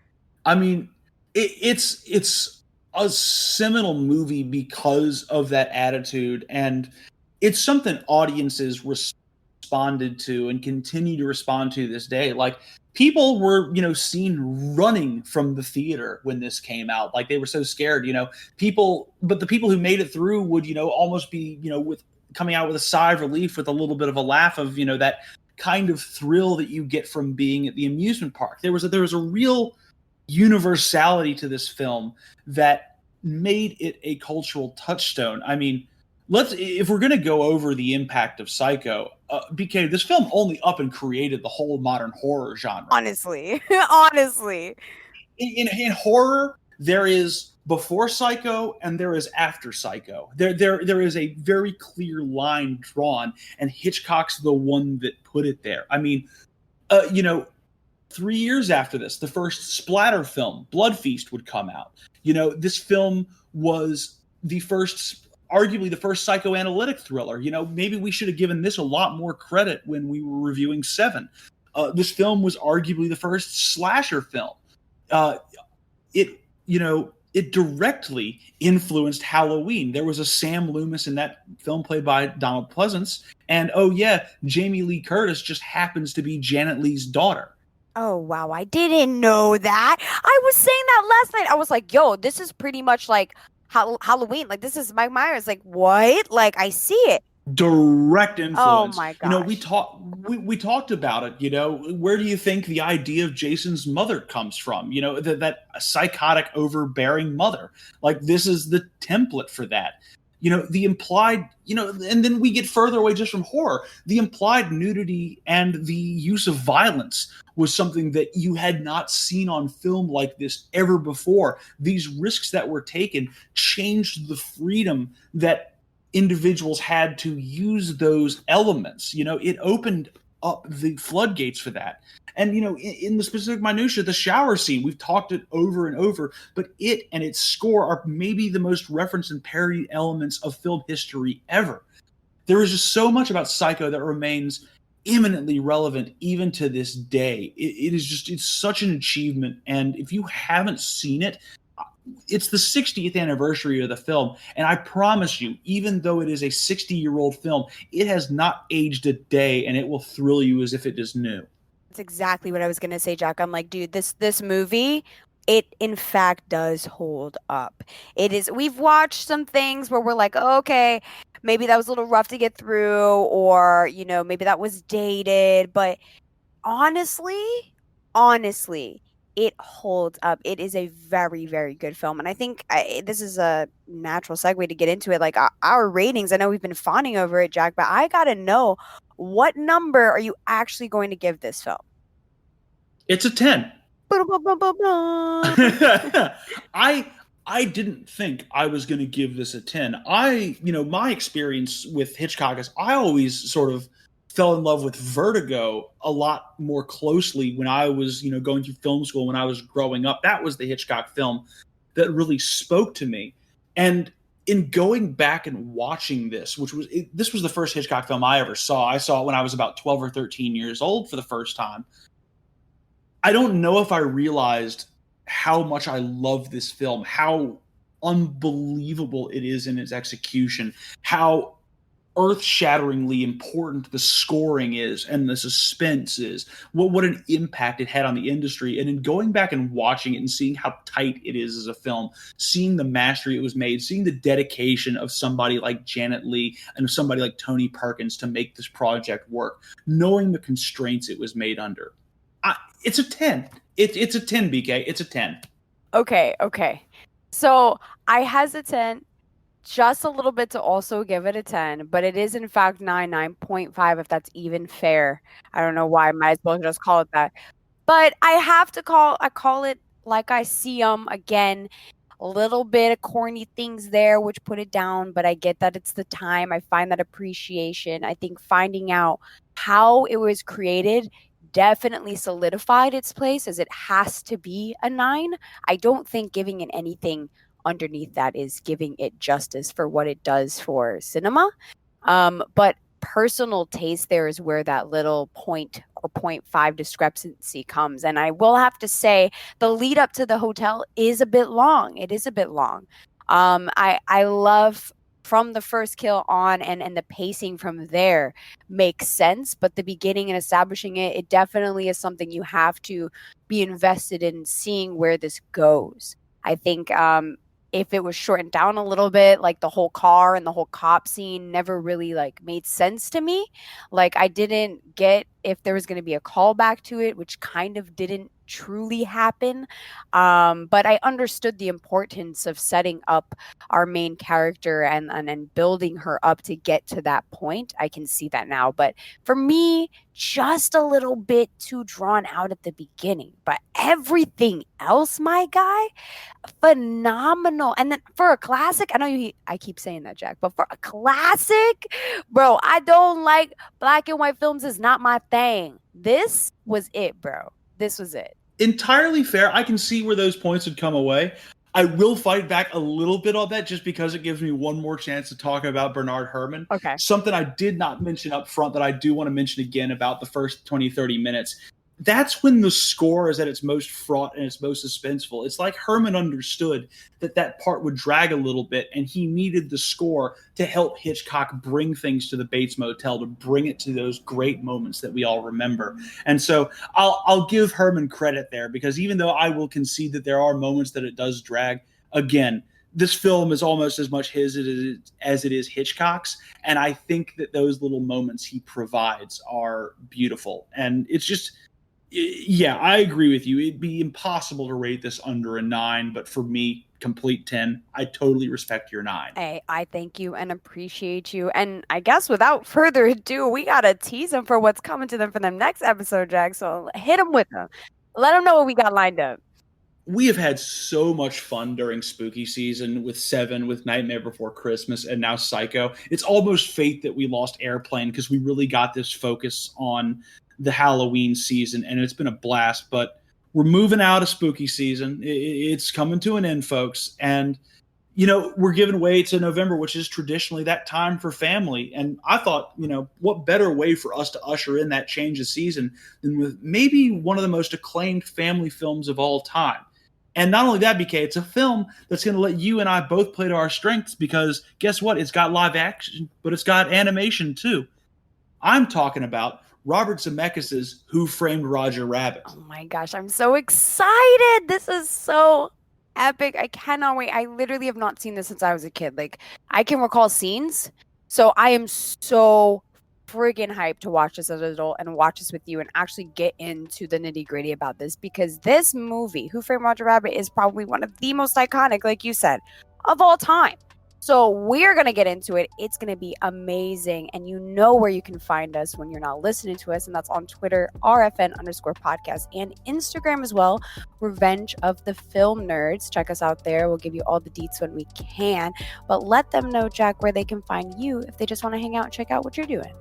I mean, it's a seminal movie because of that attitude, and it's something audiences responded to and continue to respond to this day. Like, people were, seen running from the theater when this came out. Like, they were so scared, but the people who made it through would, almost be, with coming out with a sigh of relief, with a little bit of a laugh of, that kind of thrill that you get from being at the amusement park. There was a real universality to this film that made it a cultural touchstone. I mean, if we're going to go over the impact of Psycho, BK, this film only up and created the whole modern horror genre. Honestly. In horror, there is before Psycho and there is after Psycho. There is a very clear line drawn, and Hitchcock's the one that put it there. I mean, 3 years after this, the first splatter film, Blood Feast, would come out. This film was arguably the first psychoanalytic thriller. Maybe we should have given this a lot more credit when we were reviewing Seven. This film was arguably the first slasher film. It directly influenced Halloween. There was a Sam Loomis in that film played by Donald Pleasance. And, oh yeah, Jamie Lee Curtis just happens to be Janet Leigh's daughter. Oh, wow. I didn't know that. I was saying that last night. I was like, yo, this is pretty much like Halloween. Like, this is Mike Myers. Like, what? Like, I see it. Direct influence. Oh my gosh. We talked about it. Where do you think the idea of Jason's mother comes from? That psychotic, overbearing mother. Like, this is the template for that. The implied, and then we get further away just from horror. The implied nudity and the use of violence was something that you had not seen on film like this ever before. These risks that were taken changed the freedom that individuals had to use those elements. It opened up the floodgates for that. And, in the specific minutia, the shower scene, we've talked it over and over, but it and its score are maybe the most referenced and parodied elements of film history ever. There is just so much about Psycho that remains eminently relevant even to this day. It's such an achievement. And if you haven't seen it, it's the 60th anniversary of the film, and I promise you, even though it is a 60-year-old film, it has not aged a day, and it will thrill you as if it is new. That's exactly what I was gonna say, Jack. I'm like, dude, this movie, it in fact does hold up. It is. We've watched some things where we're like, oh, okay, maybe that was a little rough to get through, or maybe that was dated, but honestly, it holds up. It is a very, very good film. And I think this is a natural segue to get into it. Like our ratings, I know we've been fawning over it, Jack, but I got to know, what number are you actually going to give this film? It's a 10. I didn't think I was going to give this a 10. My experience with Hitchcock is I always sort of fell in love with Vertigo a lot more closely when I was, going through film school, when I was growing up. That was the Hitchcock film that really spoke to me. And in going back and watching this, this was the first Hitchcock film I ever saw. I saw it when I was about 12 or 13 years old for the first time. I don't know if I realized how much I love this film, how unbelievable it is in its execution, how earth-shatteringly important the scoring is and the suspense is, what an impact it had on the industry. And in going back and watching it and seeing how tight it is as a film, seeing the mastery it was made, seeing the dedication of somebody like Janet Leigh and somebody like Tony Perkins to make this project work, knowing the constraints it was made under, it's a 10. It's a 10, BK. It's a 10. Okay. So I hesitate just a little bit to also give it a 10, but it is in fact 9.5 if that's even fair. I don't know why. I might as well just call it that. But I call it like I see them. Again, a little bit of corny things there which put it down, but I get that it's the time. I find that appreciation. I think finding out how it was created definitely solidified its place as it has to be a 9. I don't think giving it anything underneath that is giving it justice for what it does for cinema. But personal taste there is where that little point or 0.5 discrepancy comes. And I will have to say the lead up to the hotel is a bit long. It is a bit long. I love from the first kill on and the pacing from there makes sense, but the beginning and establishing it definitely is something you have to be invested in seeing where this goes. I think if it was shortened down a little bit, like the whole car and the whole cop scene never really made sense to me. Like I didn't get if there was going to be a callback to it, which kind of didn't truly happen. But I understood the importance of setting up our main character and building her up to get to that point. I can see that now. But for me, just a little bit too drawn out at the beginning. But everything else, my guy, phenomenal. And then for a classic, I know I keep saying that, Jack, but for a classic, bro, I don't like black and white films. Is not my thing. This was it, bro. This was it. Entirely fair. I can see where those points would come away. I will fight back a little bit on that just because it gives me one more chance to talk about Bernard Herrmann. Okay. Something I did not mention up front that I do want to mention again about the first 20, 30 minutes. That's when the score is at its most fraught and its most suspenseful. It's like Herrmann understood that part would drag a little bit, and he needed the score to help Hitchcock bring things to the Bates Motel, to bring it to those great moments that we all remember. And so I'll give Herrmann credit there, because even though I will concede that there are moments that it does drag, again, this film is almost as much his as it is Hitchcock's. And I think that those little moments he provides are beautiful. And it's just... Yeah, I agree with you. It'd be impossible to rate this under a 9, but for me, complete 10. I totally respect your 9. Hey, I thank you and appreciate you. And I guess without further ado, we got to tease them for what's coming to them for the next episode, Jack. So hit them with them. Let them know what we got lined up. We have had so much fun during spooky season with Seven, with Nightmare Before Christmas, and now Psycho. It's almost fate that we lost Airplane because we really got this focus on the Halloween season, and it's been a blast. But we're moving out of spooky season. It's coming to an end, folks. And, we're giving way to November, which is traditionally that time for family. And I thought, what better way for us to usher in that change of season than with maybe one of the most acclaimed family films of all time. And not only that, BK, it's a film that's going to let you and I both play to our strengths because guess what? It's got live action, but it's got animation too. I'm talking about Robert Zemeckis' Who Framed Roger Rabbit. Oh my gosh, I'm so excited. This is so epic. I cannot wait. I literally have not seen this since I was a kid. Like, I can recall scenes. So I am so friggin' hyped to watch this as an adult and watch this with you and actually get into the nitty gritty about this, because this movie, Who Framed Roger Rabbit, is probably one of the most iconic, like you said, of all time. So we're going to get into it. It's going to be amazing. And you know where you can find us when you're not listening to us. And that's on Twitter, RFN_podcast, and Instagram as well, Revenge of the Film Nerds. Check us out there. We'll give you all the deets when we can. But let them know, Jack, where they can find you if they just want to hang out and check out what you're doing.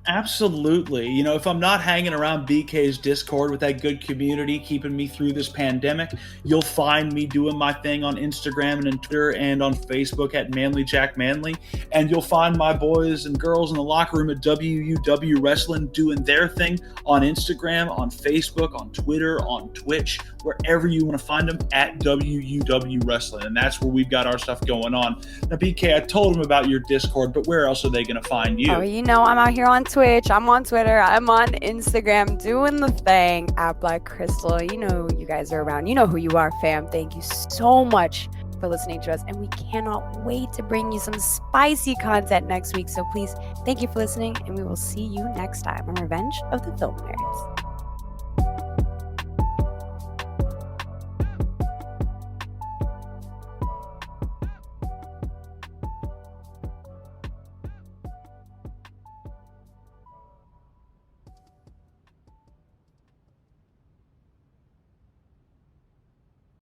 Absolutely. You know, if I'm not hanging around BK's Discord with that good community keeping me through this pandemic, you'll find me doing my thing on Instagram and on Twitter and on Facebook at Manly Jack Manly. And you'll find my boys and girls in the locker room at WUW Wrestling doing their thing on Instagram, on Facebook, on Twitter, on Twitch, wherever you want to find them at WUW Wrestling. And that's where we've got our stuff going on. Now, BK, I told them about your Discord, but where else are they going to find you? Oh, you know, I'm out here on Twitch, I'm on Twitter, I'm on Instagram doing the thing at Black Crystal. You know you guys are around. You know who you are, fam. Thank you so much for listening to us, and we cannot wait to bring you some spicy content next week. So please, thank you for listening, and we will see you next time on Revenge of the Film Nerds.